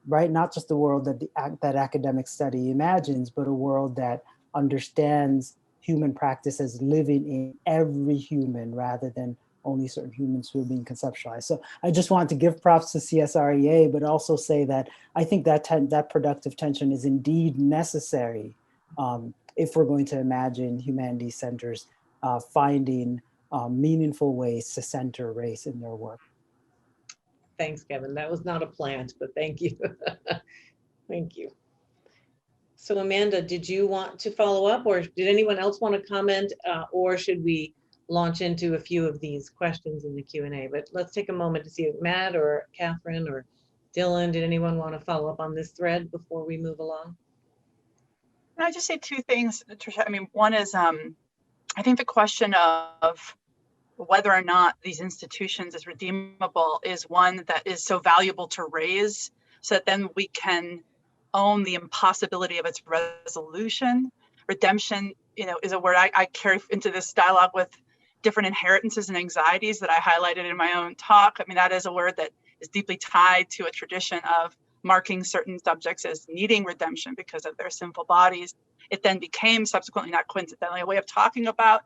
right? Not just the world that academic study imagines, but a world that understands human practice as living in every human rather than only certain humans who are being conceptualized. So I just wanted to give props to CSREA, but also say that I think that productive tension is indeed necessary if we're going to imagine humanities centers finding meaningful ways to center race in their work. Thanks, Kevin. That was not a plant, but thank you. Thank you. So Amanda, did you want to follow up, or did anyone else want to comment, or should we launch into a few of these questions in the Q&A? But let's take a moment to see if Matt or Kathryn or Dylan, did anyone want to follow up on this thread before we move along? Can I just say two things, Tricia? I mean, one is, I think the question of whether or not these institutions is redeemable is one that is so valuable to raise, so that then we can own the impossibility of its resolution. Redemption, is a word I carry into this dialogue with different inheritances and anxieties that I highlighted in my own talk. I mean, that is a word that is deeply tied to a tradition of marking certain subjects as needing redemption because of their sinful bodies. It then became subsequently, not coincidentally, a way of talking about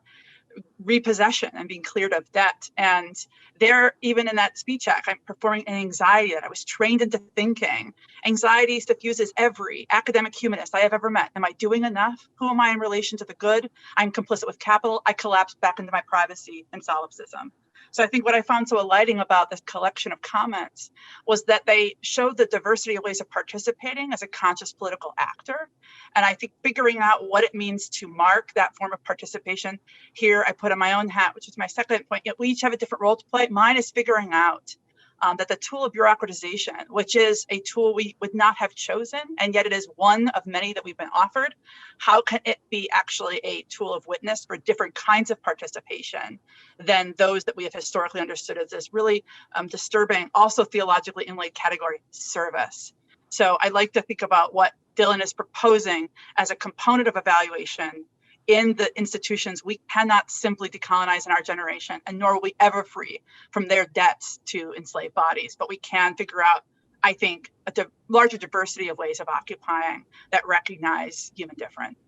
repossession and being cleared of debt. And there, even in that speech act, I'm performing an anxiety that I was trained into thinking. Anxiety suffuses every academic humanist I have ever met. Am I doing enough? Who am I in relation to the good? I'm complicit with capital. I collapse back into my privacy and solipsism. So I think what I found so enlightening about this collection of comments was that they showed the diversity of ways of participating as a conscious political actor. And I think figuring out what it means to mark that form of participation, here I put on my own hat, which is my second point. We each have a different role to play. Mine is figuring out that the tool of bureaucratization, which is a tool we would not have chosen, and yet it is one of many that we've been offered, how can it be actually a tool of witness for different kinds of participation than those that we have historically understood as this really disturbing, also theologically inlaid category, service. So I like to think about what Dylan is proposing as a component of evaluation in the institutions we cannot simply decolonize in our generation, and nor will we ever free from their debts to enslaved bodies. But we can figure out, I think, a larger diversity of ways of occupying that recognize human difference.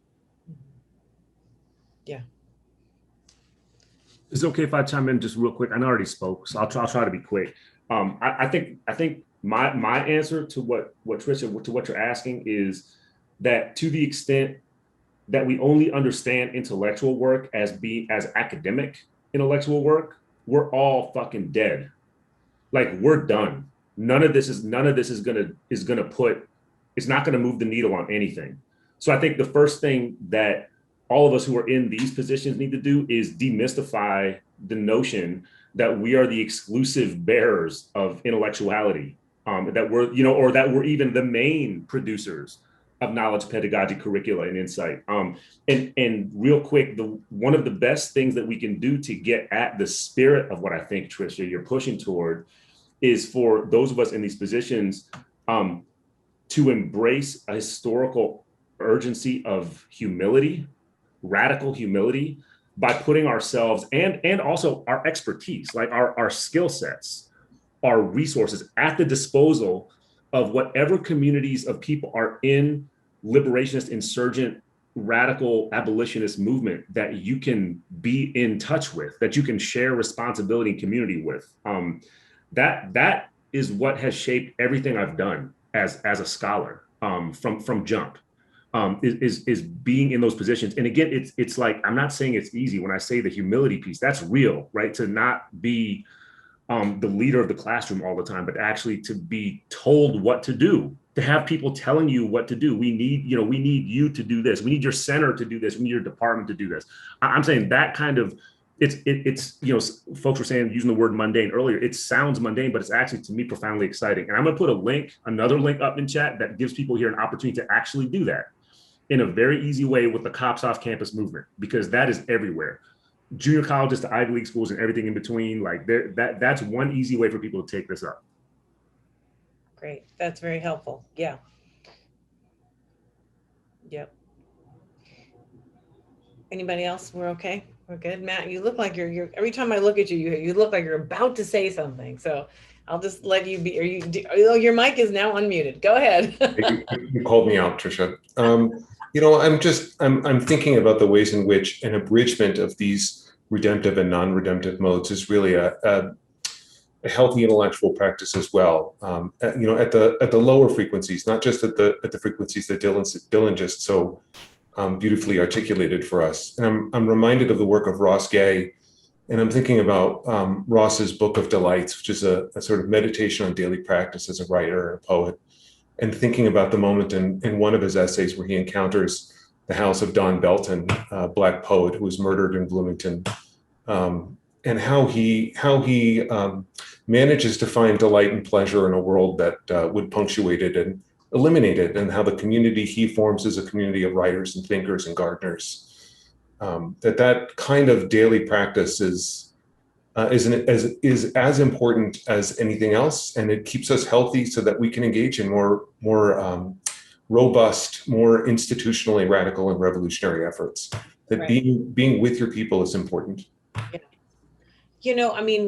Yeah. Is it okay if I chime in just real quick? I already spoke, so I'll try to be quick. I think my answer to what Tricia, to what you're asking is that to the extent that we only understand intellectual work as academic intellectual work, we're all fucking dead. Like, we're done. None of this is gonna put, it's not gonna move the needle on anything. So I think the first thing that all of us who are in these positions need to do is demystify the notion that we are the exclusive bearers of intellectuality, that we're, or that we're even the main producers of knowledge, pedagogy, curricula, and insight. And real quick, one of the best things that we can do to get at the spirit of what I think, Tricia, you're pushing toward, is for those of us in these positions to embrace a historical urgency of humility, radical humility, by putting ourselves and also our expertise, like our skill sets, our resources at the disposal of whatever communities of people are in liberationist, insurgent, radical abolitionist movement that you can be in touch with, that you can share responsibility and community with. That is what has shaped everything I've done as a scholar from jump, is being in those positions. And again, it's like, I'm not saying it's easy when I say the humility piece, that's real, right? To not be the leader of the classroom all the time, but actually to be told what to do, to have people telling you what to do. We need you to do this. We need your center to do this. We need your department to do this. I'm saying that kind of, it's folks were saying, using the word mundane earlier, it sounds mundane, but it's actually, to me, profoundly exciting. And I'm gonna put another link up in chat that gives people here an opportunity to actually do that in a very easy way with the Cops Off Campus movement, because that is everywhere. Junior colleges to Ivy League schools and everything in between, like that's one easy way for people to take this up. Great, that's very helpful. Yeah. Yep. Anybody else? We're okay? We're good? Matt, you look like you're every time I look at you, you look like you're about to say something. So I'll just let you be, your mic is now unmuted. Go ahead. You called me out, Tricia. I'm thinking about the ways in which an abridgment of these redemptive and non-redemptive modes is really a healthy intellectual practice as well. At the lower frequencies, not just at the frequencies that Dylan just so beautifully articulated for us. And I'm reminded of the work of Ross Gay, and I'm thinking about Ross's Book of Delights, which is a sort of meditation on daily practice as a writer and a poet, and thinking about the moment in one of his essays where he encounters the house of Don Belton, a Black poet who was murdered in Bloomington, and how he manages to find delight and pleasure in a world that would punctuate it and eliminate it, and how the community he forms is a community of writers and thinkers and gardeners. That kind of daily practice is as important as anything else, and it keeps us healthy so that we can engage in more robust, more institutionally radical and revolutionary efforts. That Right. being with your people is important. Yeah.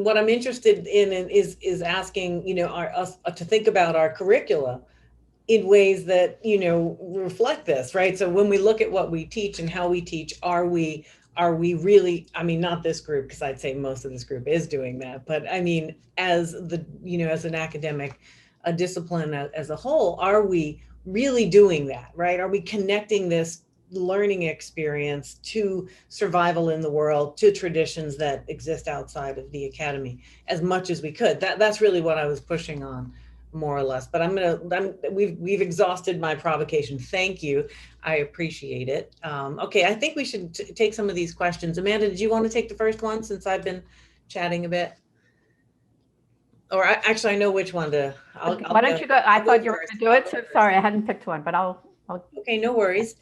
What I'm interested in is asking, us to think about our curricula in ways that, reflect this, right? So when we look at what we teach and how we teach, are we are we really, I mean, not this group, because I'd say most of this group is doing that, but I mean, as the, as an academic discipline as a whole, are we really doing that, right? Are we connecting this learning experience to survival in the world, to traditions that exist outside of the academy as much as we could? That's really what I was pushing on, more or less. But we've exhausted my provocation. Thank you. I appreciate it. Okay, I think we should take some of these questions. Amanda, did you want to take the first one since I've been chatting a bit? Or actually, I know which one to. Why don't you go? I thought you were going to do it. So sorry, I hadn't picked one, but I'll. Okay, no worries.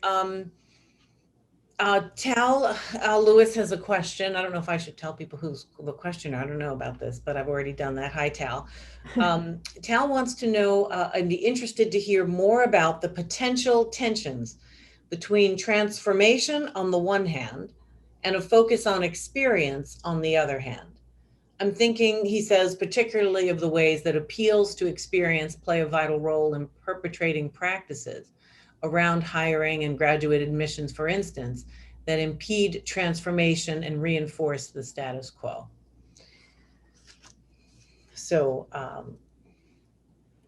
Tal Lewis has a question. I don't know if I should tell people who's the questioner. I don't know about this, but I've already done that. Hi, Tal. Tal wants to know, I'd be interested to hear more about the potential tensions between transformation on the one hand and a focus on experience on the other hand. I'm thinking, he says, particularly of the ways that appeals to experience play a vital role in perpetrating practices around hiring and graduate admissions, for instance, that impede transformation and reinforce the status quo. So,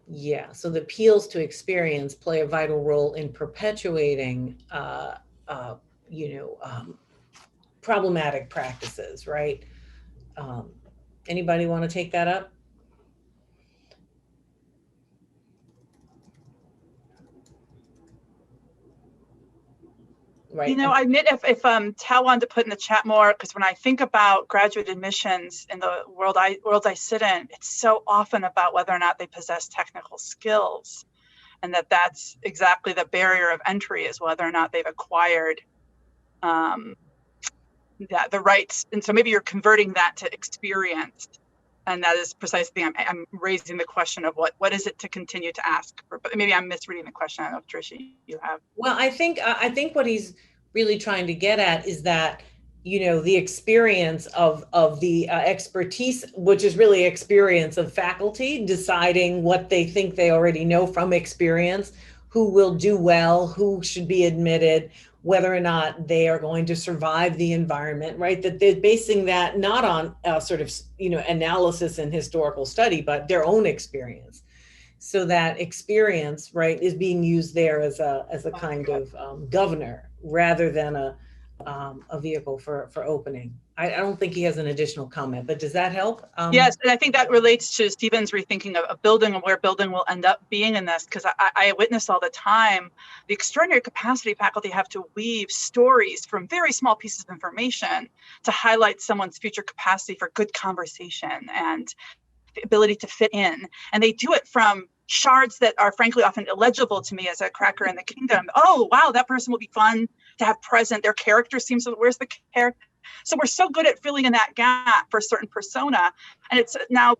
yeah, so the appeals to experience play a vital role in perpetuating, problematic practices, right? Anybody want to take that up? Right. I admit if Tal wanted to put in the chat more, because when I think about graduate admissions in the worlds I sit in, it's so often about whether or not they possess technical skills, and that's exactly the barrier of entry, is whether or not they've acquired the rights. And so maybe you're converting that to experience. And that is precisely, I'm raising the question of what is it to continue to ask for, but maybe I'm misreading the question. I don't know if Tricia, you have. Well, I think what he's really trying to get at is that, the experience of the expertise, which is really experience of faculty deciding what they think they already know from experience, who will do well, who should be admitted, whether or not they are going to survive the environment, right? That they're basing that not on sort of, analysis and historical study, but their own experience. So that experience, right, is being used there as a kind of governor rather than a vehicle for opening. I don't think he has an additional comment, but does that help? Yes, and I think that relates to Stephen's rethinking of building and where building will end up being in this, because I witness all the time the extraordinary capacity faculty have to weave stories from very small pieces of information to highlight someone's future capacity for good conversation and the ability to fit in. And they do it from shards that are frankly often illegible to me as a cracker in the kingdom. Oh, wow, that person will be fun to have present. Their character seems to, where's the character? So we're so good at filling in that gap for a certain persona. And it's now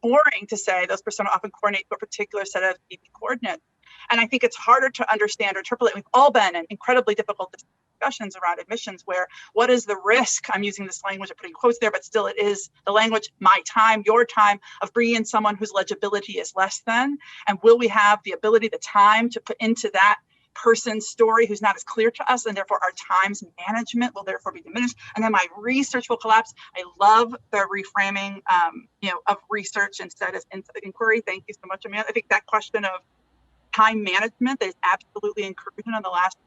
boring to say those persona often coordinate to a particular set of coordinates. And I think it's harder to understand or interpolate. We've all been in incredibly difficult discussions around admissions where what is the risk? I'm using this language, I'm putting quotes there, but still it is the language, my time, your time, of bringing in someone whose legibility is less than. And will we have the ability, the time to put into that person's story who's not as clear to us, and therefore our time's management will therefore be diminished, and then my research will collapse. I love the reframing of research instead of inquiry. Thank you so much, Amanda. I think that question of time management that is absolutely incursion in the last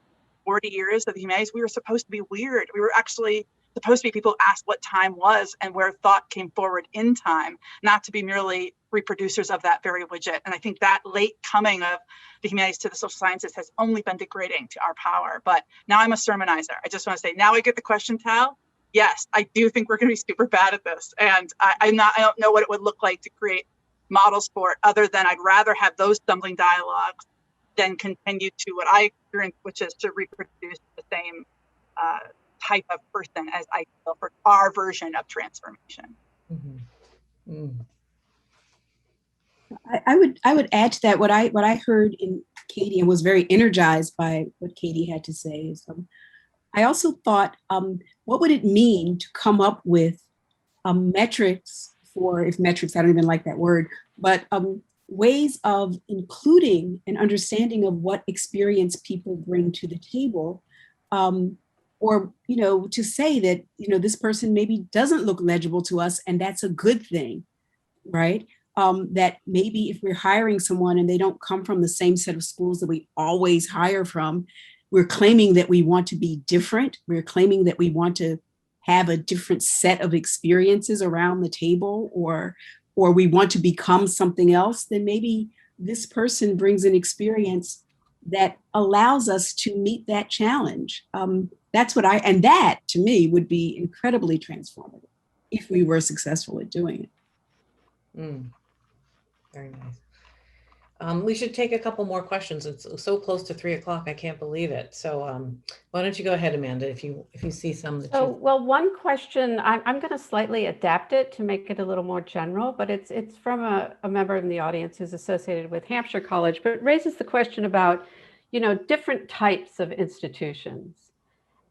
40 years of the humanities. We were supposed to be weird. We were actually supposed to be people who asked what time was and where thought came forward in time, not to be merely reproducers of that very widget. And I think that late coming of the humanities to the social sciences has only been degrading to our power. But now I'm a sermonizer. I just want to say, now I get the question, Tal. Yes, I do think we're going to be super bad at this. And I don't know what it would look like to create models for it, other than I'd rather have those stumbling dialogues than continue to what I experienced, which is to reproduce the same type of person as ideal for our version of transformation. Mm-hmm. Mm. I would add to that what I heard in Katie and was very energized by what Katie had to say is I also thought what would it mean to come up with metrics for, if metrics, I don't even like that word, but ways of including an understanding of what experience people bring to the table or, to say that, this person maybe doesn't look legible to us, and that's a good thing, right? That maybe if we're hiring someone and they don't come from the same set of schools that we always hire from, we're claiming that we want to be different. We're claiming that we want to have a different set of experiences around the table, or we want to become something else. Then maybe this person brings an experience that allows us to meet that challenge. That's what and that to me would be incredibly transformative if we were successful at doing it. Very nice. We should take a couple more questions. It's so close to 3 o'clock. I can't believe it. So why don't you go ahead, Amanda, if you see some that well, one question, I'm going to slightly adapt it to make it a little more general, but it's from a member in the audience who's associated with Hampshire College, but it raises the question about, different types of institutions.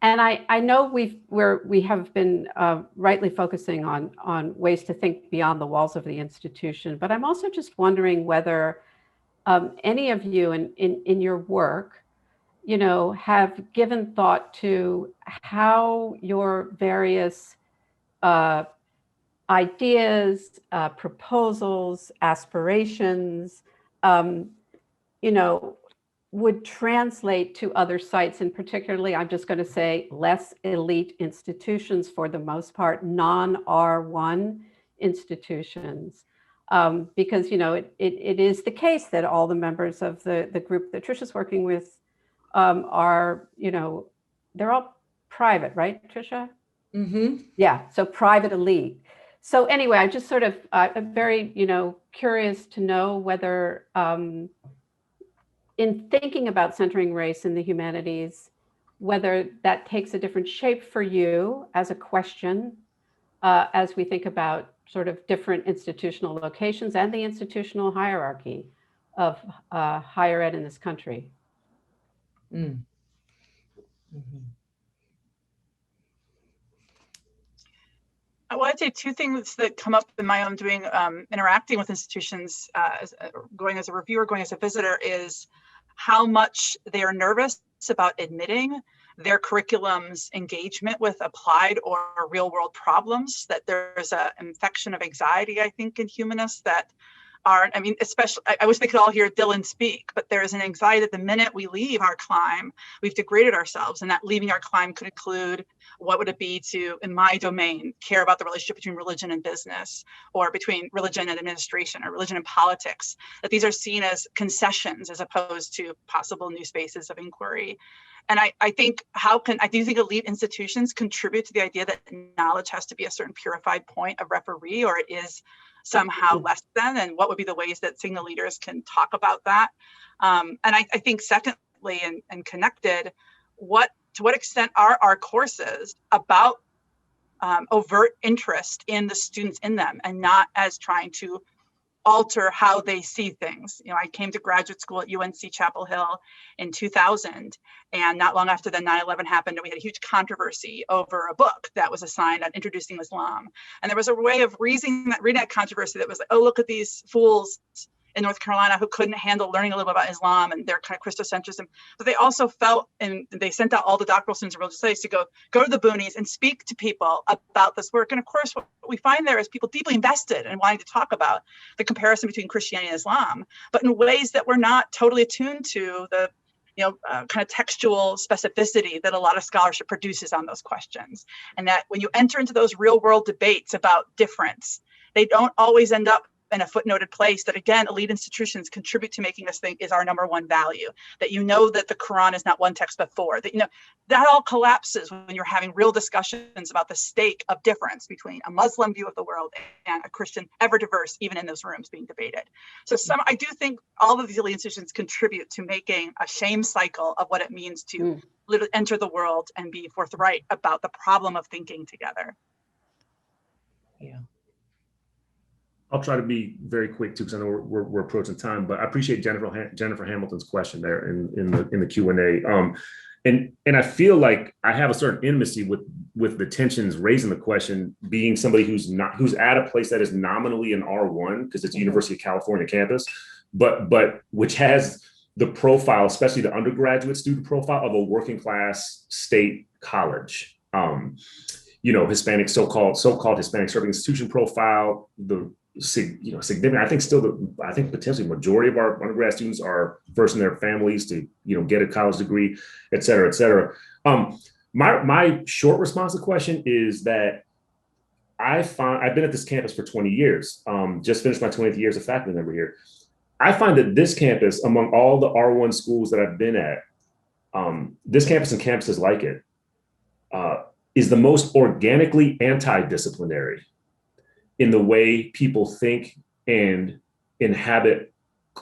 And I know we have been rightly focusing on ways to think beyond the walls of the institution, but I'm also just wondering whether any of you in your work, have given thought to how your various ideas, proposals, aspirations, would translate to other sites, and particularly, I'm just going to say less elite institutions, for the most part, non-R1 institutions. Because, it is the case that all the members of the group that Tricia's working with are, they're all private, right, Tricia? Mm-hmm. Yeah, so private elite. So anyway, I just sort of, I'm very, curious to know whether, in thinking about centering race in the humanities, whether that takes a different shape for you as a question, as we think about sort of different institutional locations and the institutional hierarchy of higher ed in this country. Mm. Well, I'd say two things that come up in my own doing, interacting with institutions, going as a reviewer, going as a visitor, is how much they are nervous about admitting their curriculum's engagement with applied or real world problems, that there's an infection of anxiety, I think, in humanists that are, especially, I wish they could all hear Dylan speak, but there's an anxiety that the minute we leave our climb, we've degraded ourselves, and that leaving our climb could include what would it be to, in my domain, care about the relationship between religion and business, or between religion and administration, or religion and politics, that these are seen as concessions as opposed to possible new spaces of inquiry. And I think, I do think elite institutions contribute to the idea that knowledge has to be a certain purified point of referee, or it is somehow less than, and what would be the ways that signal leaders can talk about that. And I think secondly, and connected, to what extent are our courses about overt interest in the students in them, and not as trying to alter how they see things. I came to graduate school at UNC Chapel Hill in 2000, and not long after the 9/11 happened, we had a huge controversy over a book that was assigned on introducing Islam. And there was a way of reading that controversy that was like, oh, look at these fools in North Carolina who couldn't handle learning a little bit about Islam and their kind of Christocentrism. But they also felt, and they sent out all the doctoral students of religious studies to go to the boonies and speak to people about this work. And of course, what we find there is people deeply invested in wanting to talk about the comparison between Christianity and Islam, but in ways that were not totally attuned to the kind of textual specificity that a lot of scholarship produces on those questions. And that when you enter into those real world debates about difference, they don't always end up in a footnoted place. That again, elite institutions contribute to making us think is our number one value, that that the Quran is not one text but four, that that all collapses when you're having real discussions about the stake of difference between a Muslim view of the world and a Christian, ever diverse, even in those rooms being debated. So I do think all of these elite institutions contribute to making a shame cycle of what it means to literally enter the world and be forthright about the problem of thinking together. Yeah. I'll try to be very quick too, because I know we're approaching time. But I appreciate Jennifer Hamilton's question there in the Q&A. And I feel like I have a certain intimacy with the tensions raising the question, being somebody who's at a place that is nominally an R1 because it's a University of California campus, but which has the profile, especially the undergraduate student profile of a working class state college. Hispanic, so-called Hispanic serving institution profile, significant. I think potentially majority of our undergrad students are first in their families to, get a college degree, et cetera, et cetera. My short response to the question is that I've been at this campus for 20 years, just finished my 20th year as a faculty member here. I find that this campus, among all the R1 schools that I've been at, this campus and campuses like it, is the most organically anti-disciplinary in the way people think and inhabit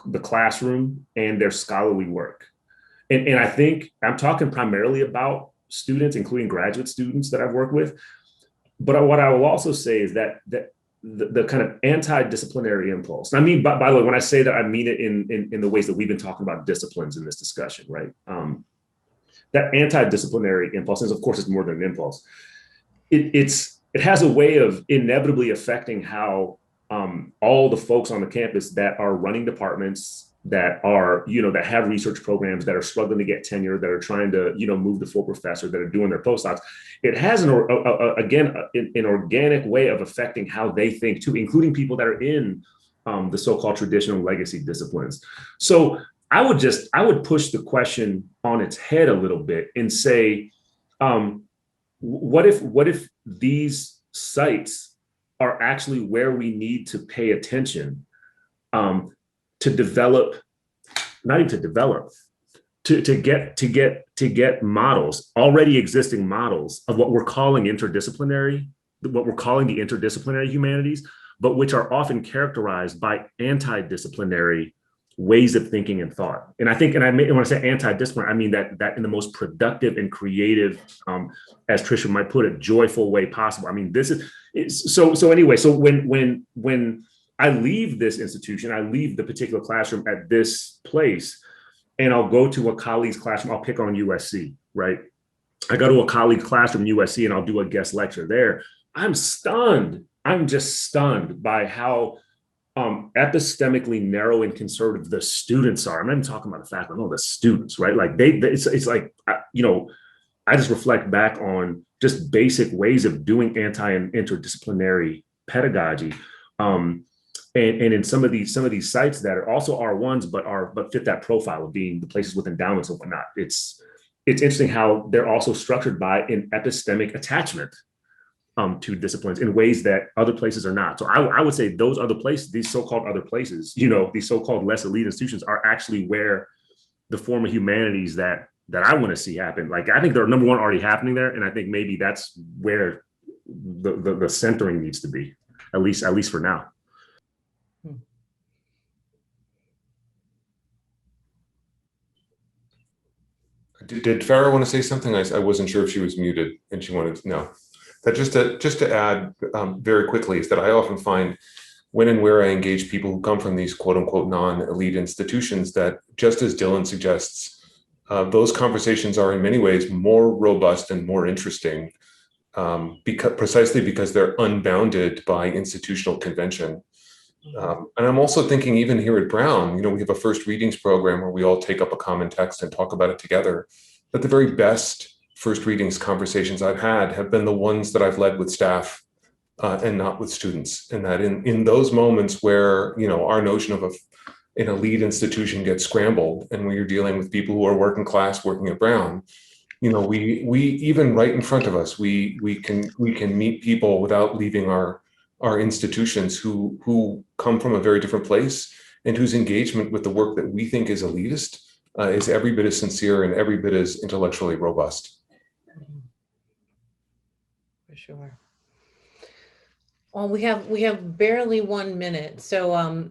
the classroom and their scholarly work. And I think I'm talking primarily about students, including graduate students that I've worked with. But what I will also say is that the kind of anti-disciplinary impulse. I mean, by the way, when I say that, I mean it in the ways that we've been talking about disciplines in this discussion, right? That anti-disciplinary impulse is, of course, it's more than an impulse. It has a way of inevitably affecting how all the folks on the campus that are running departments, that are, that have research programs, that are struggling to get tenure, that are trying to, move to full professor, that are doing their postdocs. It has an organic way of affecting how they think too, including people that are in the so-called traditional legacy disciplines. So I would push the question on its head a little bit and say, what if these sites are actually where we need to pay attention to develop, not even to develop, to get models, already existing models of what we're calling interdisciplinary, what we're calling the interdisciplinary humanities, but which are often characterized by anti-disciplinary ways of thinking and thought. And I think, when I say anti-discipline, I mean that in the most productive and creative, as Tricia might put it, joyful way possible. I mean, this is so anyway. So when I leave this institution, I leave the particular classroom at this place, and I'll go to a colleague's classroom. I'll pick on USC, right? I go to a colleague's classroom, USC, and I'll do a guest lecture there. I'm stunned. I'm just stunned by how epistemically narrow and conservative the students are. I'm not even talking about the faculty, no, the students, right? Like it's like, I just reflect back on just basic ways of doing anti and interdisciplinary pedagogy. And in some of these sites that are also R1s, but fit that profile of being the places with endowments and whatnot. It's interesting how they're also structured by an epistemic attachment to disciplines in ways that other places are not. So I would say those other places, these so-called other places, these so-called less elite institutions are actually where the form of humanities that I want to see happen. Like, I think they're number one already happening there. And I think maybe that's where the centering needs to be, at least for now. Did Farah want to say something? I wasn't sure if she was muted and she wanted to know. That just to add very quickly is that I often find when and where I engage people who come from these quote unquote non-elite institutions that, just as Dylan suggests, those conversations are in many ways more robust and more interesting precisely because they're unbounded by institutional convention. And I'm also thinking even here at Brown, we have a first readings program where we all take up a common text and talk about it together. But the very best first readings conversations I've had have been the ones that I've led with staff and not with students. And that in those moments where, our notion of an elite institution gets scrambled and when you're dealing with people who are working class, working at Brown, we even right in front of us, we can meet people without leaving our institutions who come from a very different place and whose engagement with the work that we think is elitist is every bit as sincere and every bit as intellectually robust. For sure. Well, we have barely 1 minute. So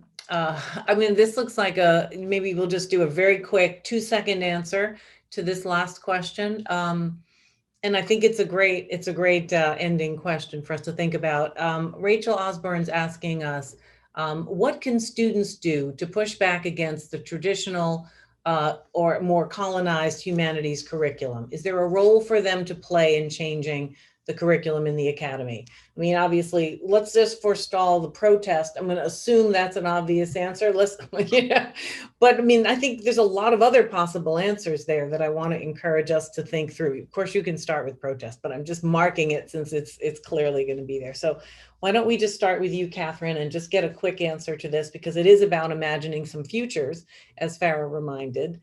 this looks like maybe we'll just do a very quick 2-second answer to this last question. And I think it's a great ending question for us to think about. Rachel Osborne's asking us, what can students do to push back against the traditional or more colonized humanities curriculum? Is there a role for them to play in changing the curriculum in the academy? I mean, obviously, let's just forestall the protest. I'm going to assume that's an obvious answer. But I mean, I think there's a lot of other possible answers there that I want to encourage us to think through. Of course, you can start with protest, but I'm just marking it since it's clearly going to be there. So why don't we just start with you, Kathryn, and just get a quick answer to this, because it is about imagining some futures, as Farah reminded.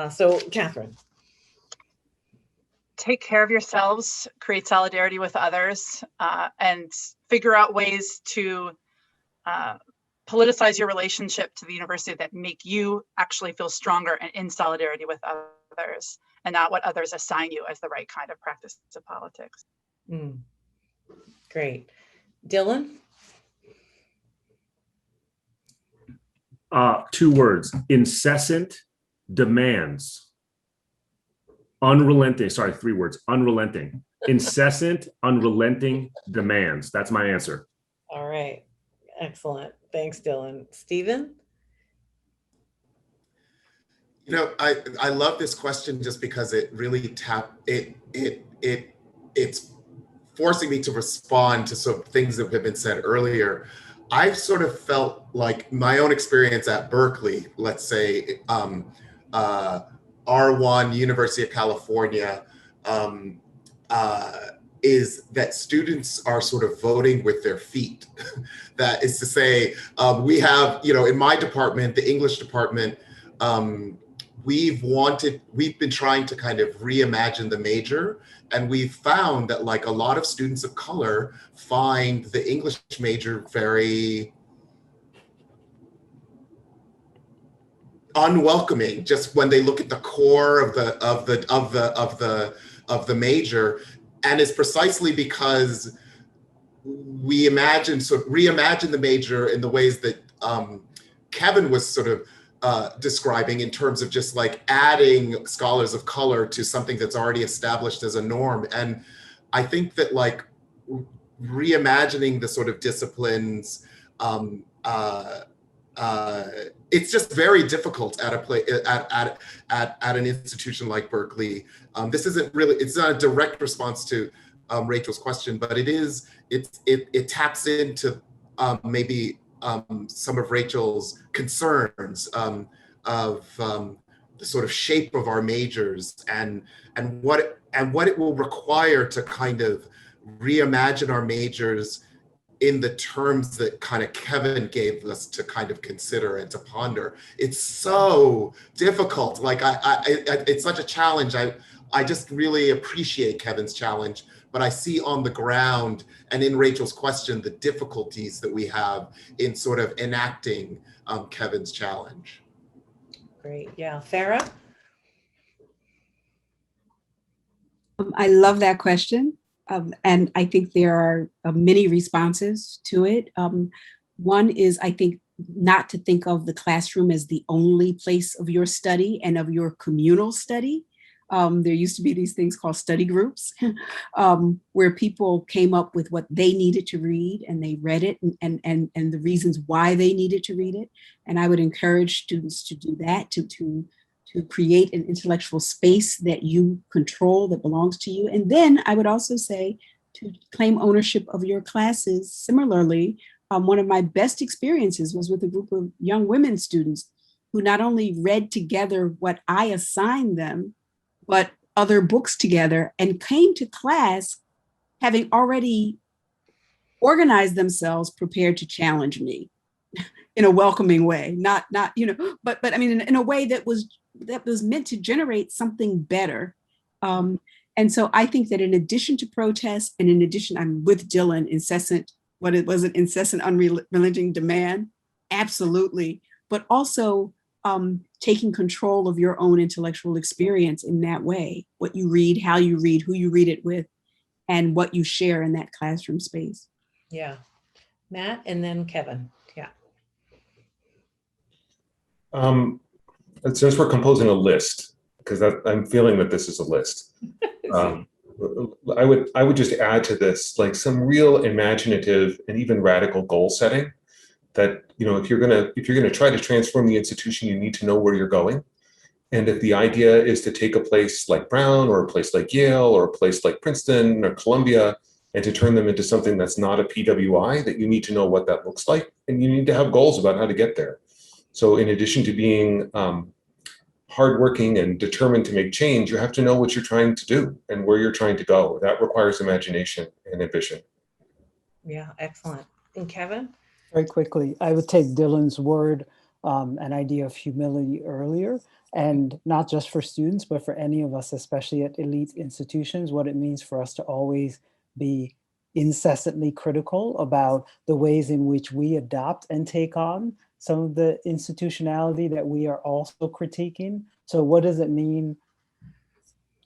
So Kathryn. Take care of yourselves, create solidarity with others, and figure out ways to politicize your relationship to the university that make you actually feel stronger and in solidarity with others, and not what others assign you as the right kind of practice of politics. Great. Dylan? 2 words: incessant demands. Unrelenting, sorry, 3 words: unrelenting. Incessant, unrelenting demands. That's my answer. All right. Excellent. Thanks, Dylan. Stephen? You know, I love this question just because it really it's forcing me to respond to some things that have been said earlier. I've sort of felt like my own experience at Berkeley, let's say, R1, University of California, is that students are sort of voting with their feet. That is to say, we have, you know, in my department, the English department, we've been trying to kind of reimagine the major, and we've found that like a lot of students of color find the English major very unwelcoming just when they look at the core of the major, and it's precisely because we reimagine the major in the ways that Kevin was sort of describing, in terms of just like adding scholars of color to something that's already established as a norm. And I think that like reimagining the sort of disciplines, it's just very difficult at an institution like Berkeley. This isn't really, it's not a direct response to Rachel's question, but it taps into maybe some of Rachel's concerns of the sort of shape of our majors and what it will require to kind of reimagine our majors in the terms that kind of Kevin gave us to kind of consider and to ponder. It's so difficult. Like it's such a challenge. I just really appreciate Kevin's challenge, but I see on the ground and in Rachel's question the difficulties that we have in sort of enacting Kevin's challenge. Great. Yeah. Farah? I love that question. And I think there are many responses to it. One is, I think, not to think of the classroom as the only place of your study and of your communal study. There used to be these things called study groups, where people came up with what they needed to read and they read it and the reasons why they needed to read it. And I would encourage students to do that, to create an intellectual space that you control, that belongs to you. And then I would also say to claim ownership of your classes. Similarly, one of my best experiences was with a group of young women students who not only read together what I assigned them, but other books together, and came to class having already organized themselves, prepared to challenge me in a welcoming way, not but I mean in a way that was meant to generate something better. And so I think that in addition to protests, and in addition, I'm with Dylan, incessant unrelenting demand, absolutely, but also taking control of your own intellectual experience in that way, what you read, how you read, who you read it with, and what you share in that classroom space. Yeah. Matt, and then Kevin. Yeah. Since we're composing a list, because I'm feeling that this is a list, I would just add to this like some real imaginative and even radical goal setting. That, you know, if you're gonna try to transform the institution, you need to know where you're going, And if the idea is to take a place like Brown or a place like Yale or a place like Princeton or Columbia and to turn them into something that's not a PWI, that you need to know what that looks like, and you need to have goals about how to get there. So in addition to being hardworking and determined to make change, you have to know what you're trying to do and where you're trying to go. That requires imagination and ambition. Yeah, excellent. And Kevin? Very quickly, I would take Dylan's word, an idea of humility earlier, and not just for students, but for any of us, especially at elite institutions, what it means for us to always be incessantly critical about the ways in which we adopt and take on some of the institutionality that we are also critiquing. So what does it mean?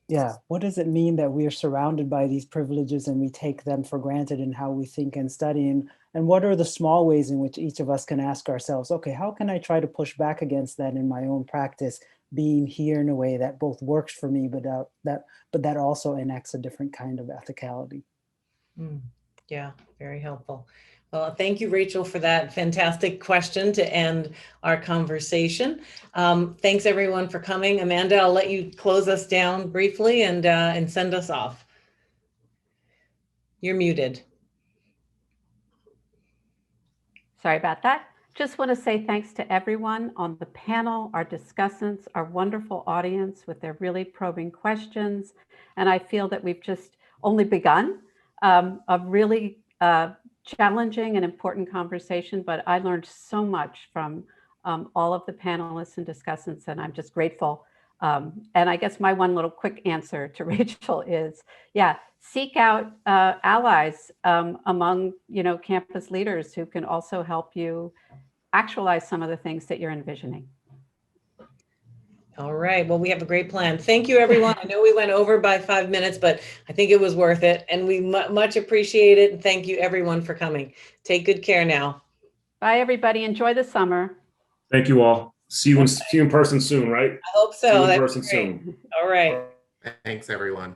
Yeah, what does it mean that we are surrounded by these privileges and we take them for granted in how we think and study? And what are the small ways in which each of us can ask ourselves, okay, how can I try to push back against that in my own practice, being here in a way that both works for me, but that also enacts a different kind of ethicality? Yeah, very helpful. Well, thank you, Rachel, for that fantastic question to end our conversation. Thanks, everyone, for coming. Amanda, I'll let you close us down briefly and send us off. You're muted. Sorry about that. Just want to say thanks to everyone on the panel, our discussants, our wonderful audience with their really probing questions. And I feel that we've just only begun a really challenging and important conversation, but I learned so much from all of the panelists and discussants, and I'm just grateful. And I guess my one little quick answer to Rachel is, yeah, seek out allies among campus leaders who can also help you actualize some of the things that you're envisioning. All right. Well, we have a great plan. Thank you, everyone. I know we went over by 5 minutes, but I think it was worth it. And we much appreciate it. And thank you, everyone, for coming. Take good care now. Bye, everybody. Enjoy the summer. Thank you all. See you in person soon, right? I hope so. See you in That's person great. soon. All right. Thanks, everyone.